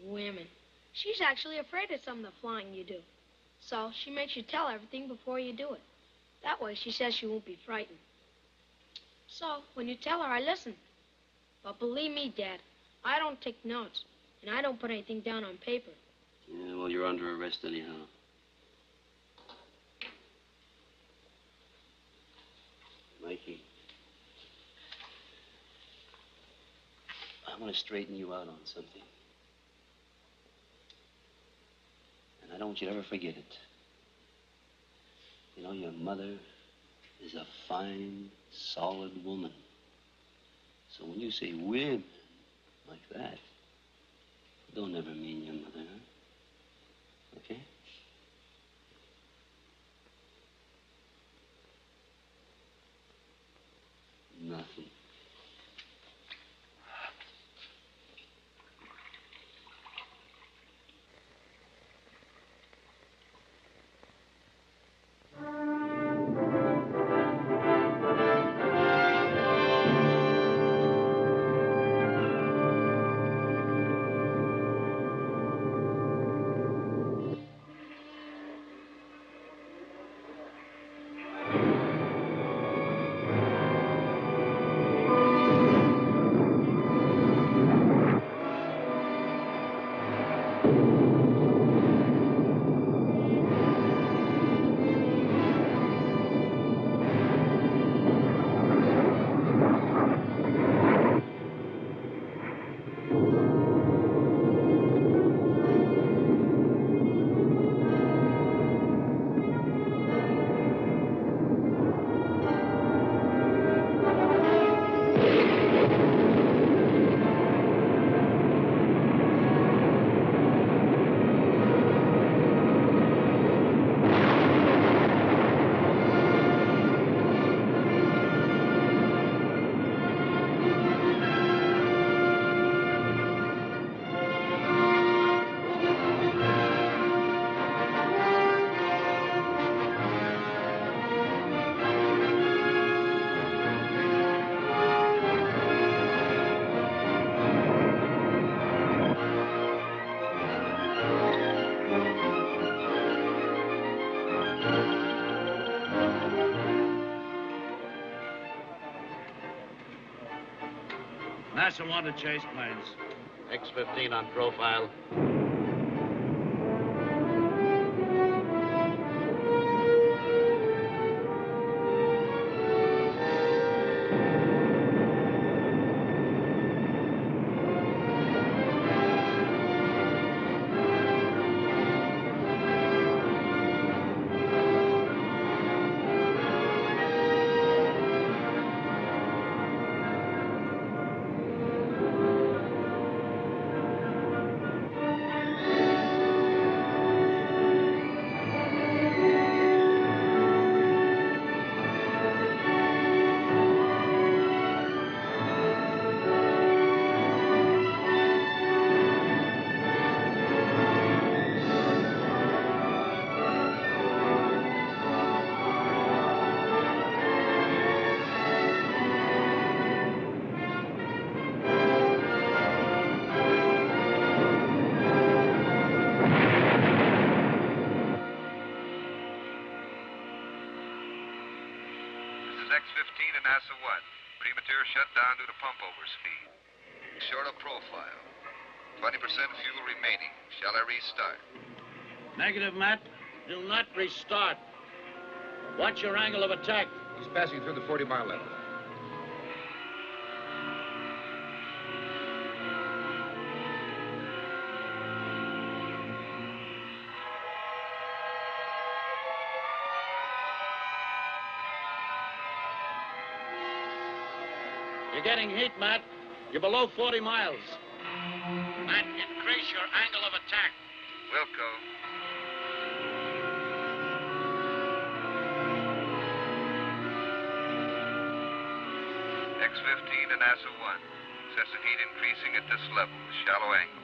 Women. She's actually afraid of some of the flying you do. So she makes you tell everything before you do it. That way she says she won't be frightened. So when you tell her, I listen. But believe me, Dad, I don't take notes. And I don't put anything down on paper. Yeah, well, you're under arrest anyhow. Mikey. want to straighten you out on something. And I don't want you to ever forget it. You know, your mother is a fine, solid woman. So when you say women like that, don't ever mean your mother, huh? Okay? Nothing. NASA wanted chase planes. X-15 on profile. X-15 to NASA 1. Premature shutdown due to pump overspeed. Short of profile. 20% fuel remaining. Shall I restart? Negative, Matt. Do not restart. Watch your angle of attack. He's passing through the 40-mile level. You're getting heat, Matt. You're below 40 miles. Matt, increase your angle of attack. Wilco. X-15 to NASA 1. Excessive heat increasing at this level. Shallow angle.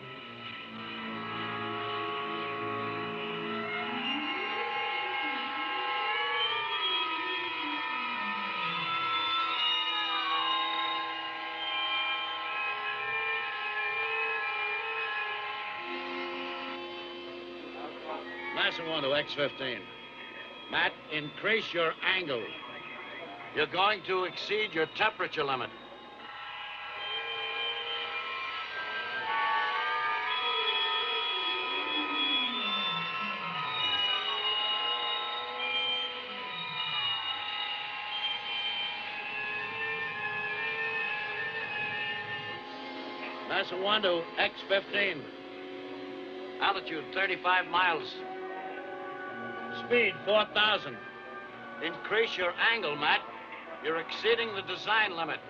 NASA 1 to X-15. Matt, increase your angle. You're going to exceed your temperature limit. NASA 1 to X-15. Altitude 35 miles. Speed 4,000. Increase your angle, Matt. You're exceeding the design limit.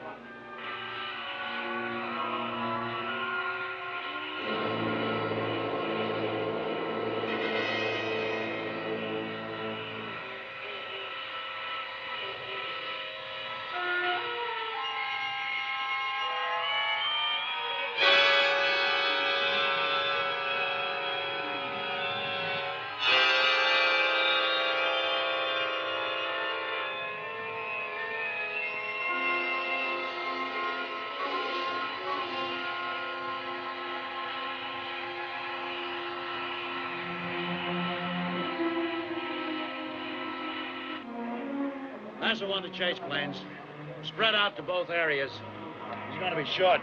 NASA 1 to chase planes. Spread out to both areas. He's going to be short.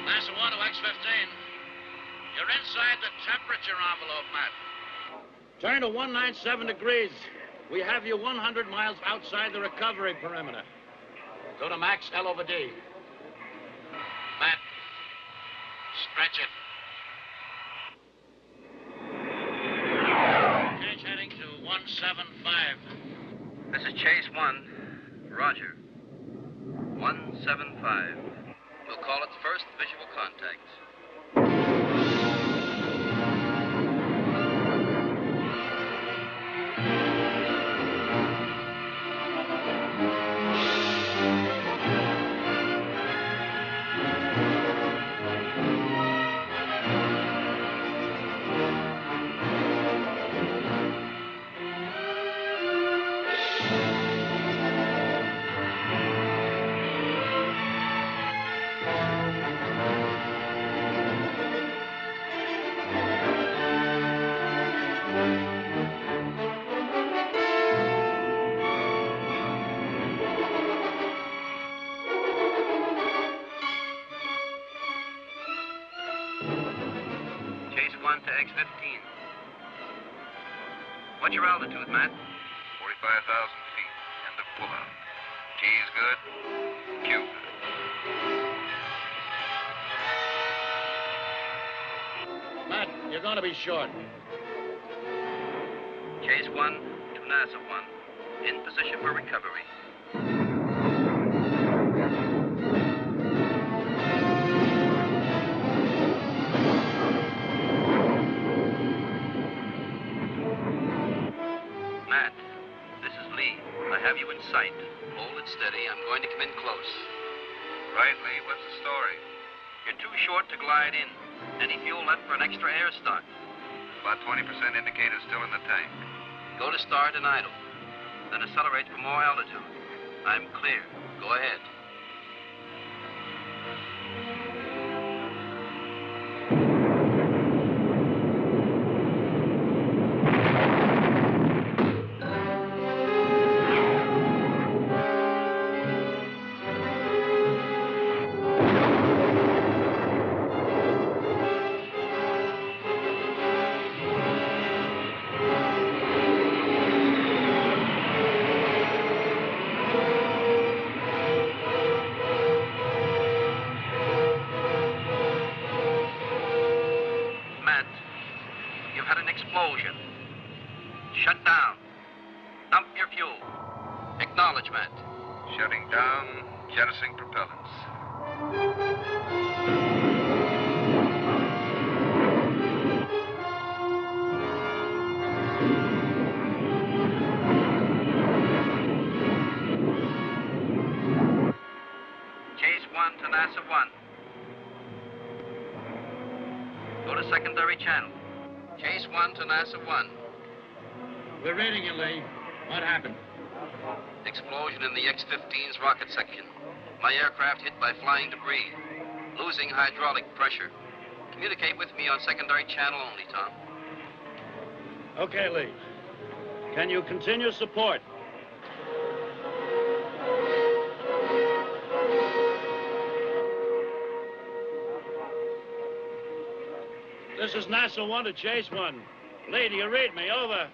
NASA 1 to X-15. You're inside the temperature envelope, Matt. Turn to 197 degrees. We have you 100 miles outside the recovery perimeter. Go to max L over D. Matt, stretch it. Change heading to 175. This is Chase 1. Roger. 175. We'll call it first visual contact. To X-15. What's your altitude, Matt? 45,000 feet. End of pullout. T's good. Q good. Matt, you're going to be short. Chase 1 to NASA 1. In position for recovery. I have you in sight. Hold it steady. I'm going to come in close. Right, Lee. What's the story? You're too short to glide in. Any fuel left for an extra air stock? About 20% indicator still in the tank. Go to start and idle. Then accelerate for more altitude. I'm clear. Go ahead. Explosion. Shut down. Dump your fuel. Acknowledgement. Shutting down, jettisoning propellants. Chase 1 to NASA 1. Go to secondary channel. Chase 1 to NASA 1. We're reading you, Lee. What happened? Explosion in the X-15's rocket section. My aircraft hit by flying debris. Losing hydraulic pressure. Communicate with me on secondary channel only, Tom. Okay, Lee. Can you continue support? This is NASA 1 to Chase 1. Lee, do you read me? Over.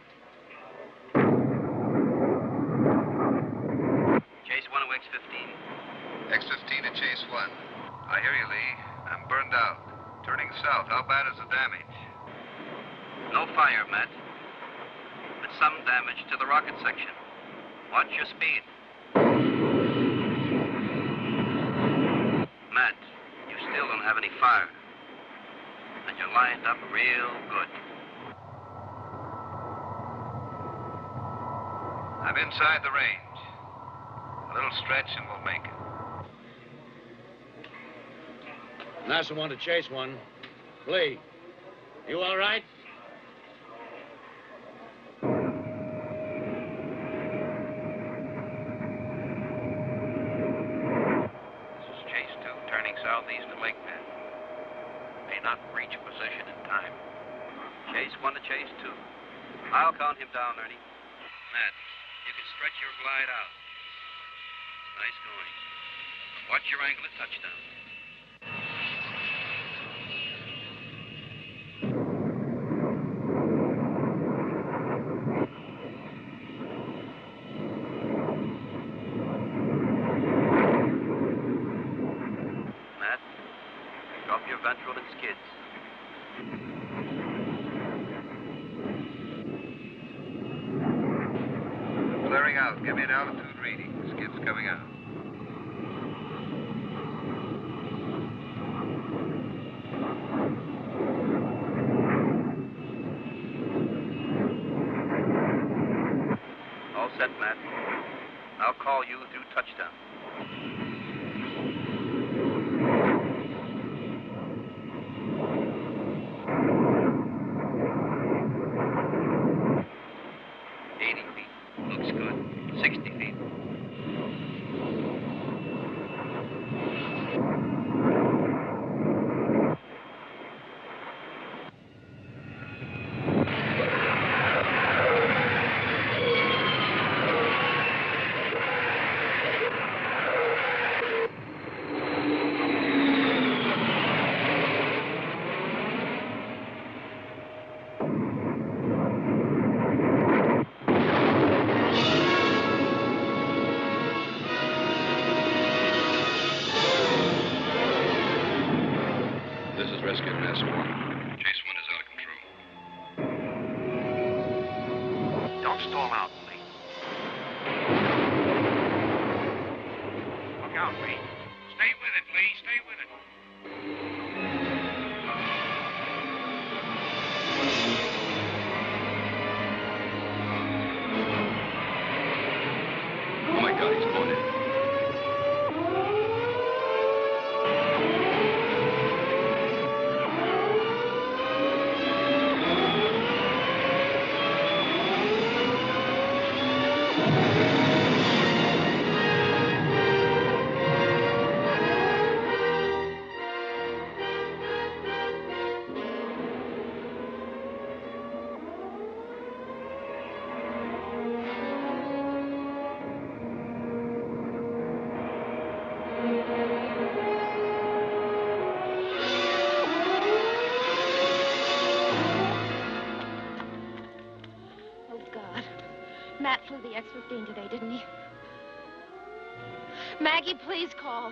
Chase 1 to X-15. X-15 to Chase 1. I hear you, Lee. I'm burned out. Turning south. How bad is the damage? No fire, Matt. But some damage to the rocket section. Watch your speed. Matt, you still don't have any fire. And you're lined up real good. I'm inside the range. A little stretch and we'll make it. NASA 1 to Chase 1. Lee, you all right? This is Chase 2, turning southeast to Lake Bend. May not reach a position in time. Chase 1 to Chase 2. I'll count him down, Ernie. Matt, you can stretch your glide out. Nice going. Watch your angle at touchdown. Matt, drop your ventral and skids. Flaring out. Give me an altitude reading. Skids coming out. All set, Matt. I'll call you through touchdown. Looks good. 60 feet. This is Rescue NASA 1. Chase 1 is out of control. Don't stall out, Lee. Look out, Lee. Stay with it, Lee. Stay with it. Oh my God, he's blown in. Oh, God. Matt flew the X-15 today, didn't he? Maggie, please call.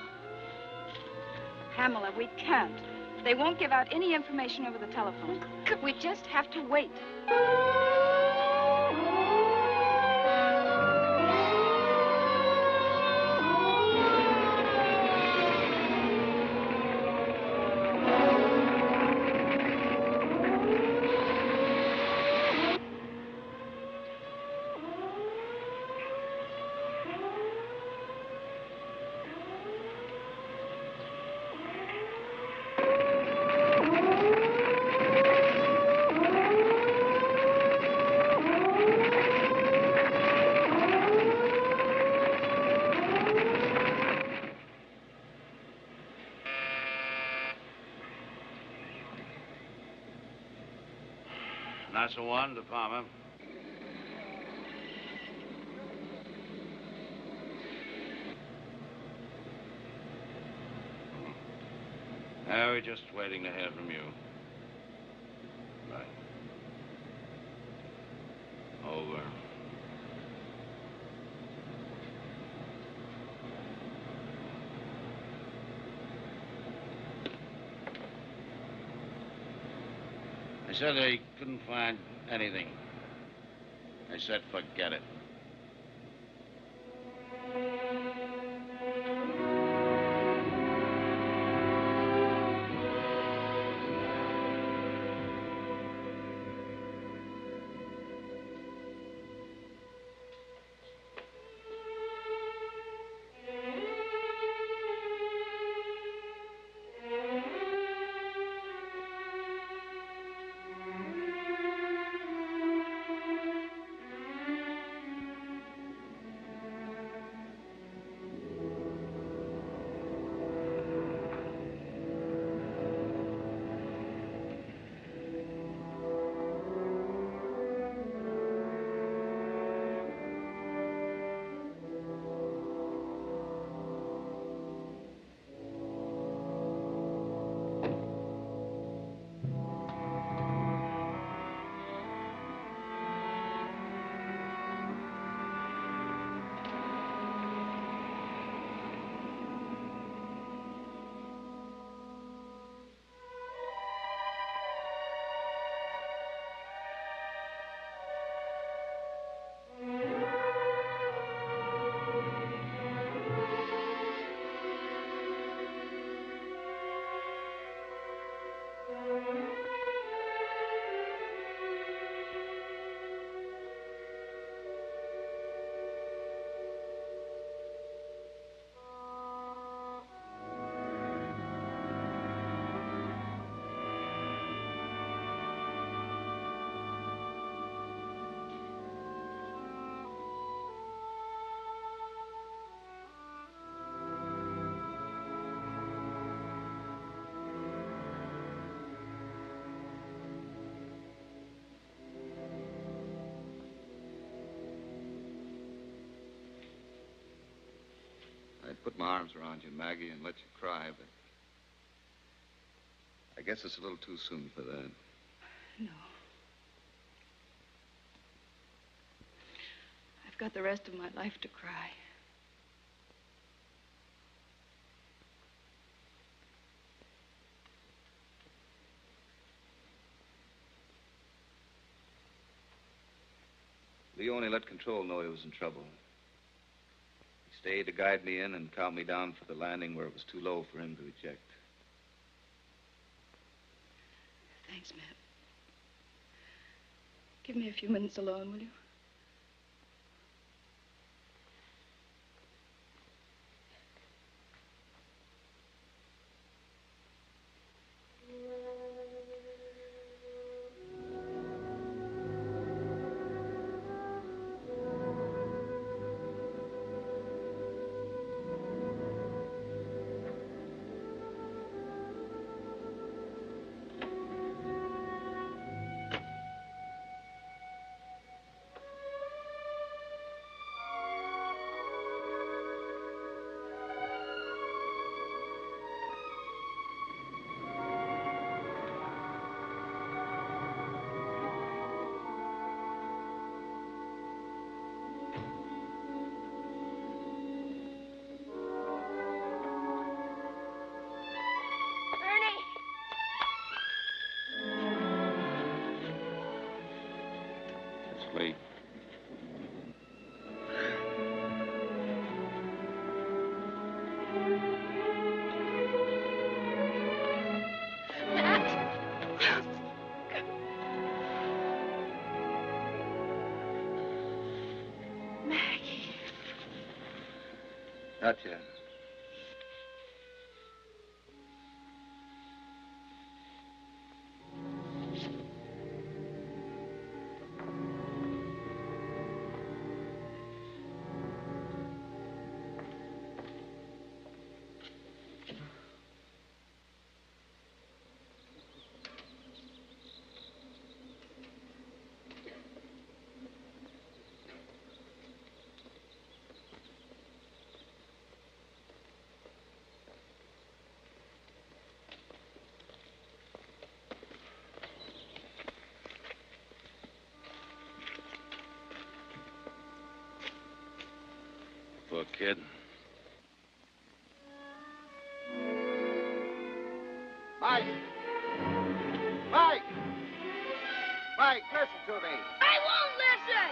Pamela, we can't. They won't give out any information over the telephone. We just have to wait. NASA 1 to Palmer. We're just waiting to hear from you. I said they couldn't find anything. I said forget it. I'd put my arms around you, Maggie, and let you cry, but I guess it's a little too soon for that. No. I've got the rest of my life to cry. Leo only let Control know he was in trouble. He stayed to guide me in and calm me down for the landing where it was too low for him to eject. Thanks, Matt. Give me a few minutes alone, will you? Late. Maggie. Not yet. Poor kid. Mike! Mike! Mike, listen to me. I won't listen!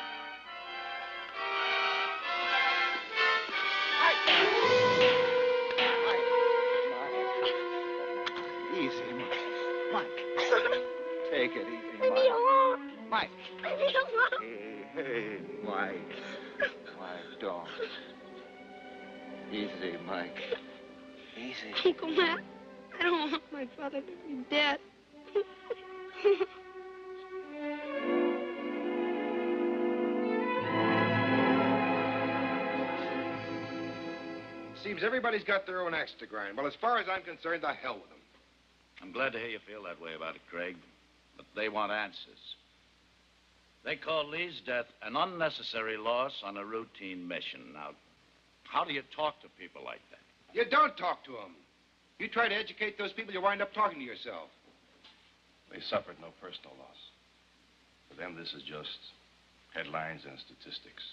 Easy, Mike. Take it easy, Leave me alone. Mike. Leave me alone. Hey, Mike. Mike, don't. Easy, Mike. Easy. Uncle Matt, I don't want my brother to be dead. Seems everybody's got their own axe to grind. Well, as far as I'm concerned, the hell with them. I'm glad to hear you feel that way about it, Craig. But they want answers. They call Lee's death an unnecessary loss on a routine mission. Now, how do you talk to people like that? You don't talk to them. You try to educate those people, you wind up talking to yourself. They suffered no personal loss. For them, this is just headlines and statistics.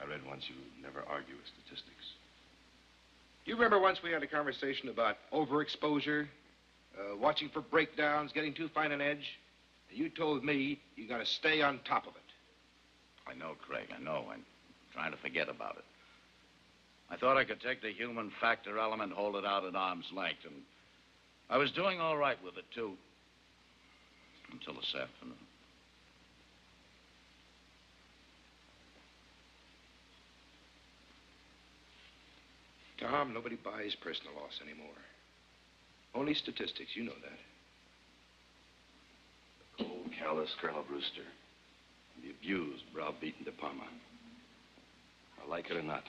I read once you never argue with statistics. You remember once we had a conversation about overexposure, watching for breakdowns, getting too fine an edge? You told me you got to stay on top of it. I know, Craig, I know. I'm trying to forget about it. I thought I could take the human factor element, hold it out at arm's length, and I was doing all right with it, too. Until this afternoon. Tom, nobody buys personal loss anymore. Only statistics, you know that. The cold, callous Colonel Brewster. And the abused, browbeaten De Palma. I like it or not,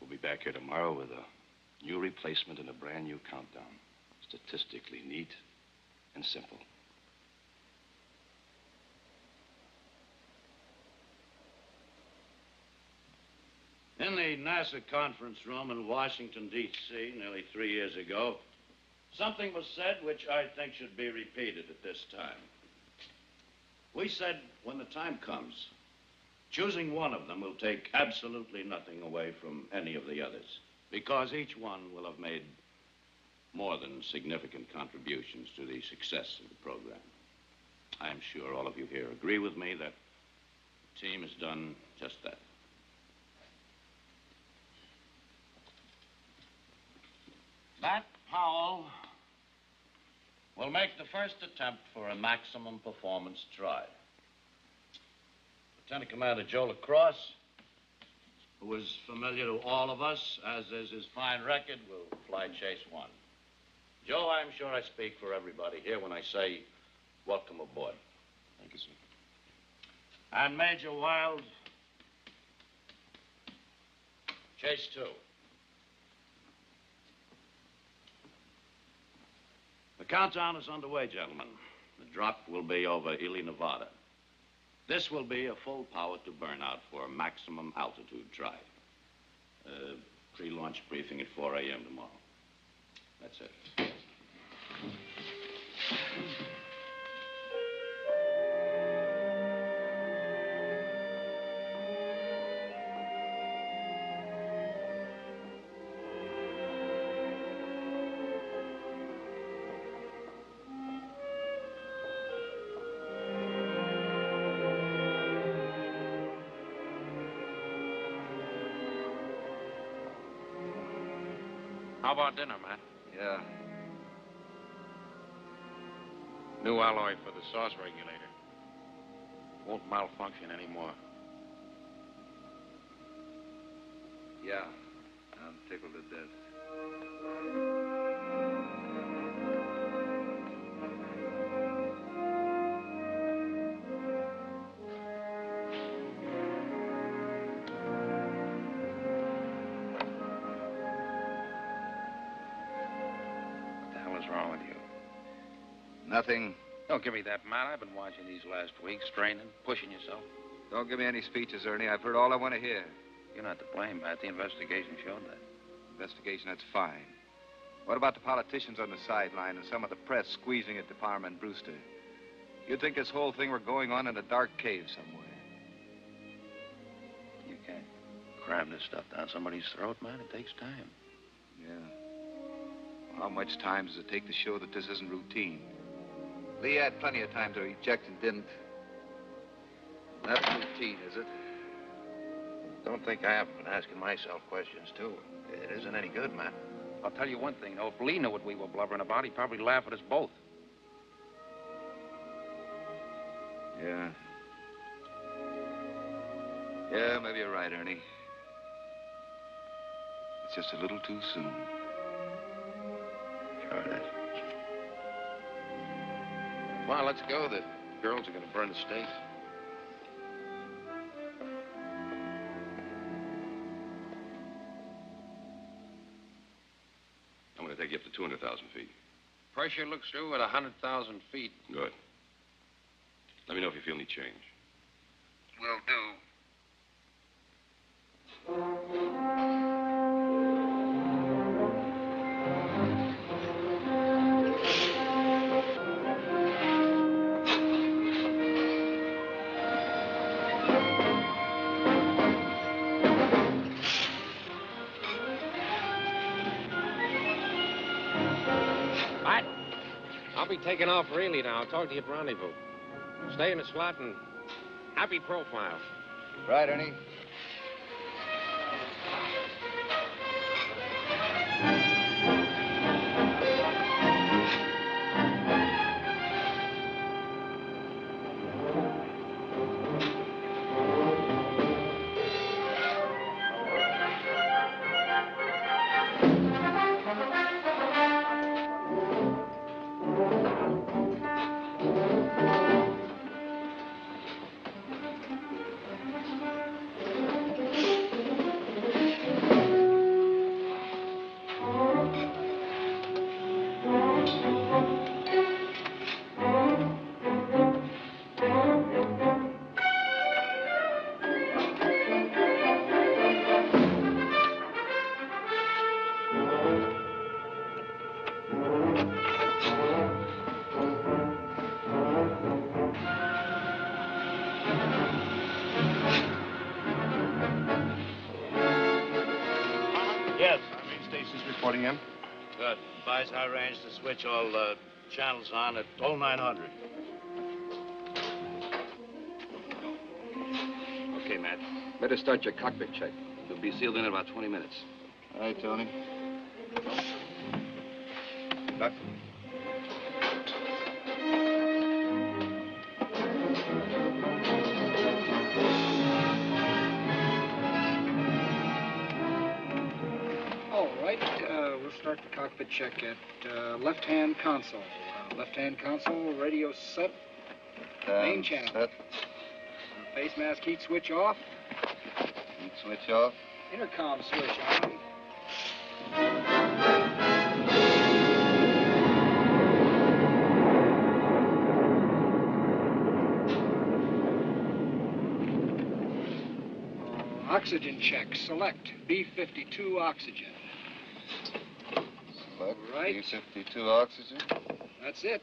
we'll be back here tomorrow with a new replacement and a brand new countdown. Statistically neat and simple. In the NASA conference room in Washington, D.C., nearly 3 years ago, something was said which I think should be repeated at this time. We said, when the time comes, choosing one of them will take absolutely nothing away from any of the others, because each one will have made more than significant contributions to the success of the program. I'm sure all of you here agree with me that the team has done just that. Matt Powell will make the first attempt for a maximum performance try. Lieutenant Commander Joe LaCrosse, who is familiar to all of us, as is his fine record, will fly Chase 1. Joe, I'm sure I speak for everybody here when I say welcome aboard. Thank you, sir. And Major Wild, Chase 2. The countdown is underway, gentlemen. The drop will be over Ely, Nevada. This will be a full power to burnout for a maximum altitude try. Pre-launch briefing at 4 a.m. tomorrow. That's it. How about dinner, Matt? Yeah. New alloy for the sauce regulator. Won't malfunction anymore. Yeah. I'm tickled to death. What's wrong with you? Nothing. Don't give me that, Matt. I've been watching these last weeks, training, pushing yourself. Don't give me any speeches, Ernie. I've heard all I want to hear. You're not to blame, Matt. The investigation showed that. Investigation, that's fine. What about the politicians on the sideline and some of the press squeezing at Department and Brewster? You'd think this whole thing were going on in a dark cave somewhere. You can't cram this stuff down somebody's throat, man. It takes time. Yeah. How much time does it take to show that this isn't routine? Lee had plenty of time to eject and didn't. That's routine, is it? Don't think I haven't been asking myself questions, too. It isn't any good, Matt. I'll tell you one thing, though. If Lee knew what we were blubbering about, he'd probably laugh at us both. Yeah. Yeah, maybe you're right, Ernie. It's just a little too soon. Sure it is. Come on, let's go. The girls are going to burn the steaks. I'm going to take you up to 200,000 feet. Pressure looks through at 100,000 feet. Good. Let me know if you feel any change. Will do. I'll be taking off really now. I'll talk to you at rendezvous. Stay in the slot and happy profile. Right, Ernie. Reporting in. Good. Advise high range to switch all channels on at 0900. Okay, Matt. Better start your cockpit check. You'll be sealed in about 20 minutes. All right, Tony. Duck. All right, we'll start the cockpit check at left-hand console. Left-hand console, radio set. Main channel. Set. Face mask heat switch off. Heat switch off. Intercom switch on. Oxygen check. Select B-52 oxygen. Select Right. B-52 oxygen. That's it.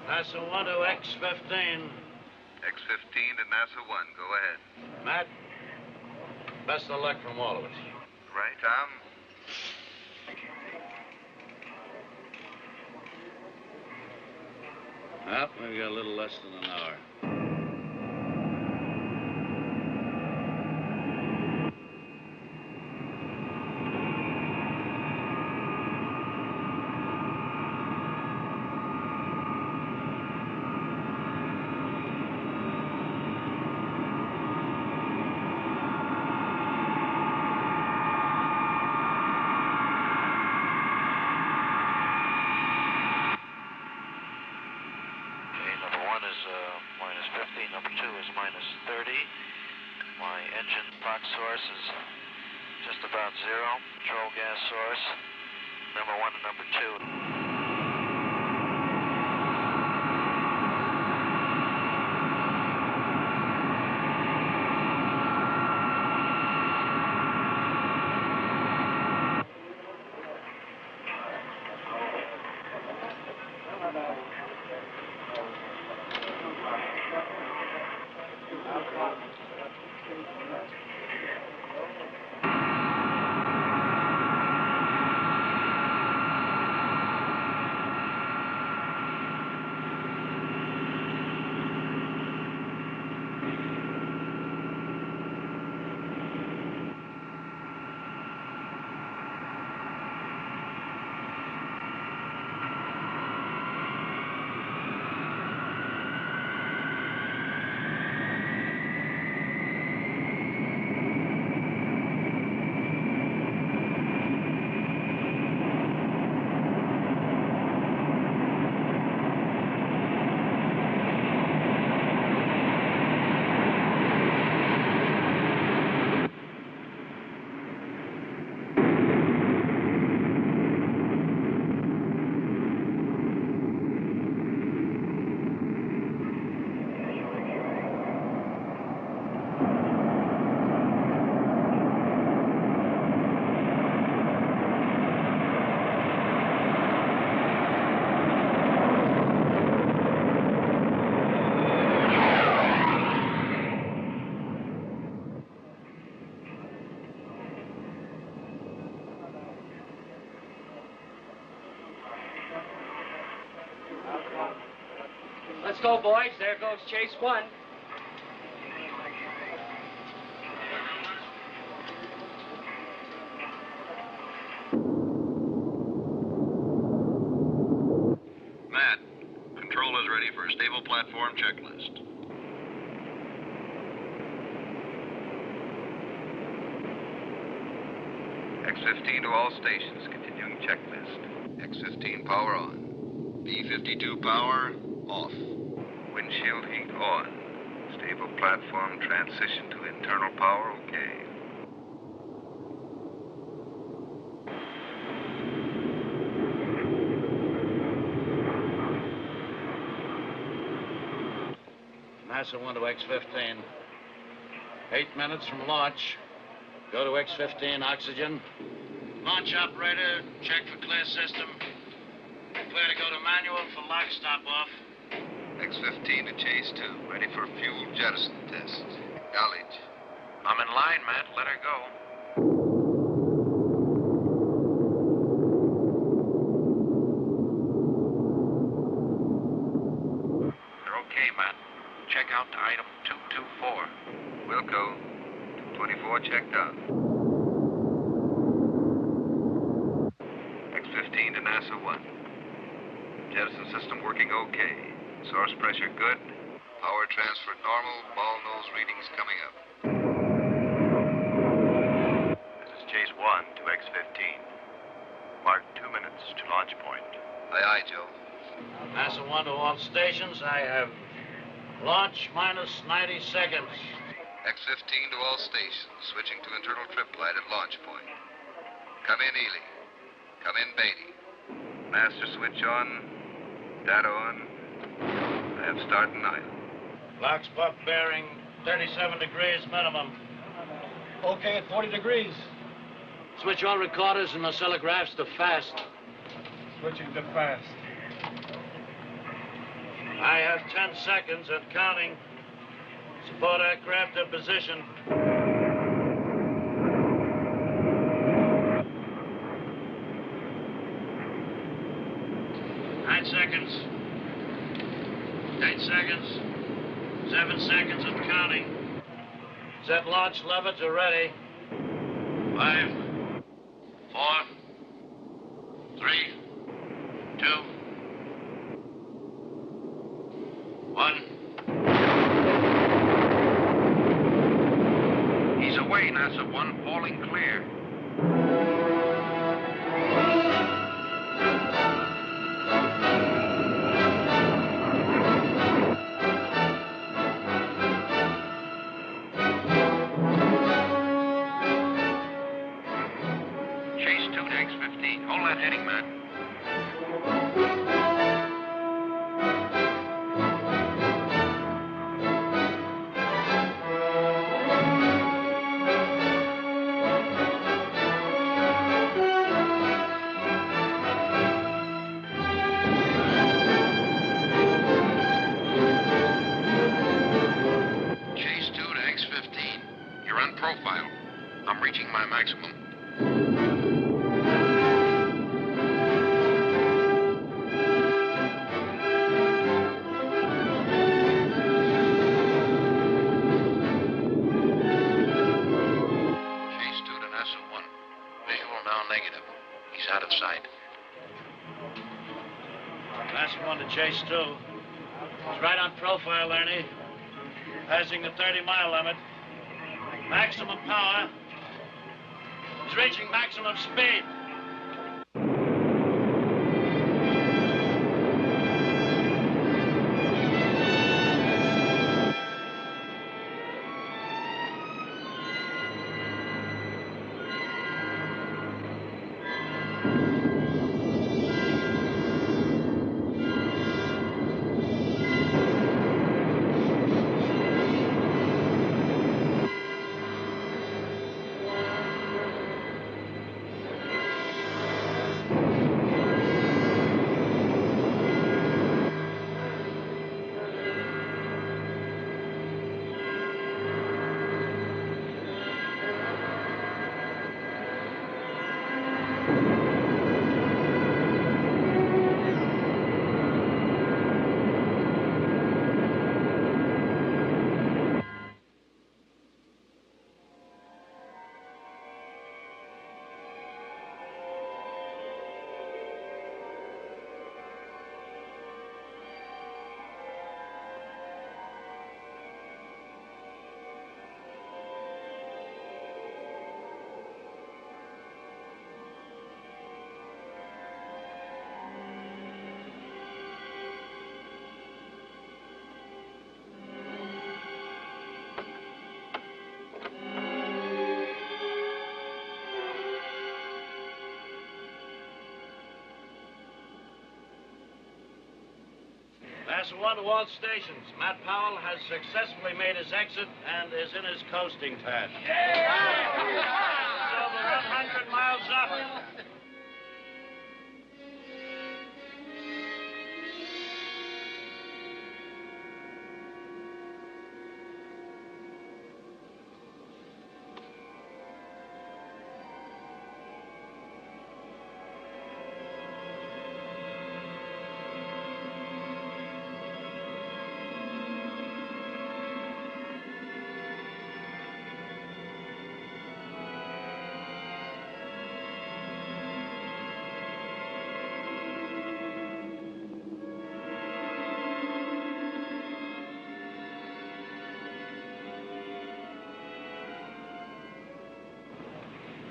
NASA 1 to X-15. X-15 to NASA 1. Go ahead. Matt, best of luck from all of us. Right, Tom? Well, we've got a little less than an hour. Minus 15, number 2 is minus 30. My engine pot source is just about 0. Control gas source, number 1 and number 2. Let's go, boys. There goes chase one. Matt, control is ready for a stable platform checklist. X-15 to all stations, continuing checklist. X-15 power on. B-52 power off. Windshield heat on. Stable platform transition to internal power okay. NASA 1 to X-15. 8 minutes from launch. Go to X-15 oxygen. Launch operator, check for clear system. Clear to go to manual for lock stop off. X-15 to chase 2, ready for fuel jettison test. Acknowledge. I'm in line, Matt. Let her go. You're okay, Matt. Check out to item 224. Wilco, 224 checked out. X-15 to NASA 1. Jettison system working okay. Source pressure good. Power transfer normal. Ball nose readings coming up. This is Chase 1 to X-15. Mark 2 minutes to launch point. Aye, aye, Joe. NASA 1 to all stations. I have launch minus 90 seconds. X-15 to all stations. Switching to internal trip light at launch point. Come in, Ely. Come in, Beatty. Master switch on. Data on. I have start and idle. Clock's buff bearing 37 degrees minimum. Okay at 40 degrees. Switch all recorders and oscillographs to fast. Switching to fast. I have 10 seconds and counting. Support aircraft in position. 9 seconds. 8 seconds. 7 seconds and counting. Set launch lever to ready. 5, 4, 3, 2, 1. He's away, NASA 1. Falling clear. Chase 2 to X-15. Hold that heading, man. Chase maximum. Chase 2 to nosso 1. Visual now negative. He's out of sight. Last one to chase 2. He's right on profile, Ernie. Passing the 30-mile limit. Maximum power. He's reaching maximum speed. Nasso 1 to all stations. Matt Powell has successfully made his exit and is in his coasting pad. So we're 100 miles up.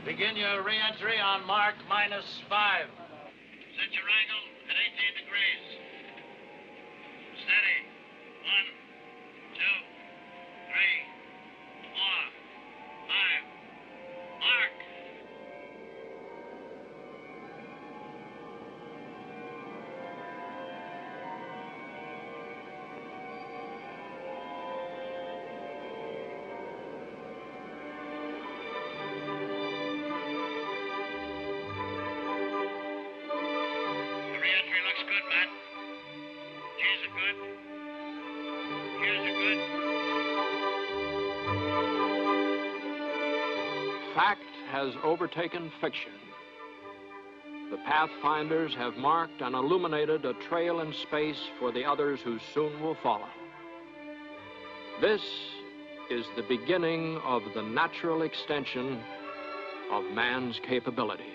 Begin your re-entry on mark -5. Set your angle at 18 degrees. Steady. 1, 2, 3, 4, 5. Mark. Good, Matt. G's are good. Q's are good. Fact has overtaken fiction. The pathfinders have marked and illuminated a trail in space for the others who soon will follow. This is the beginning of the natural extension of man's capabilities.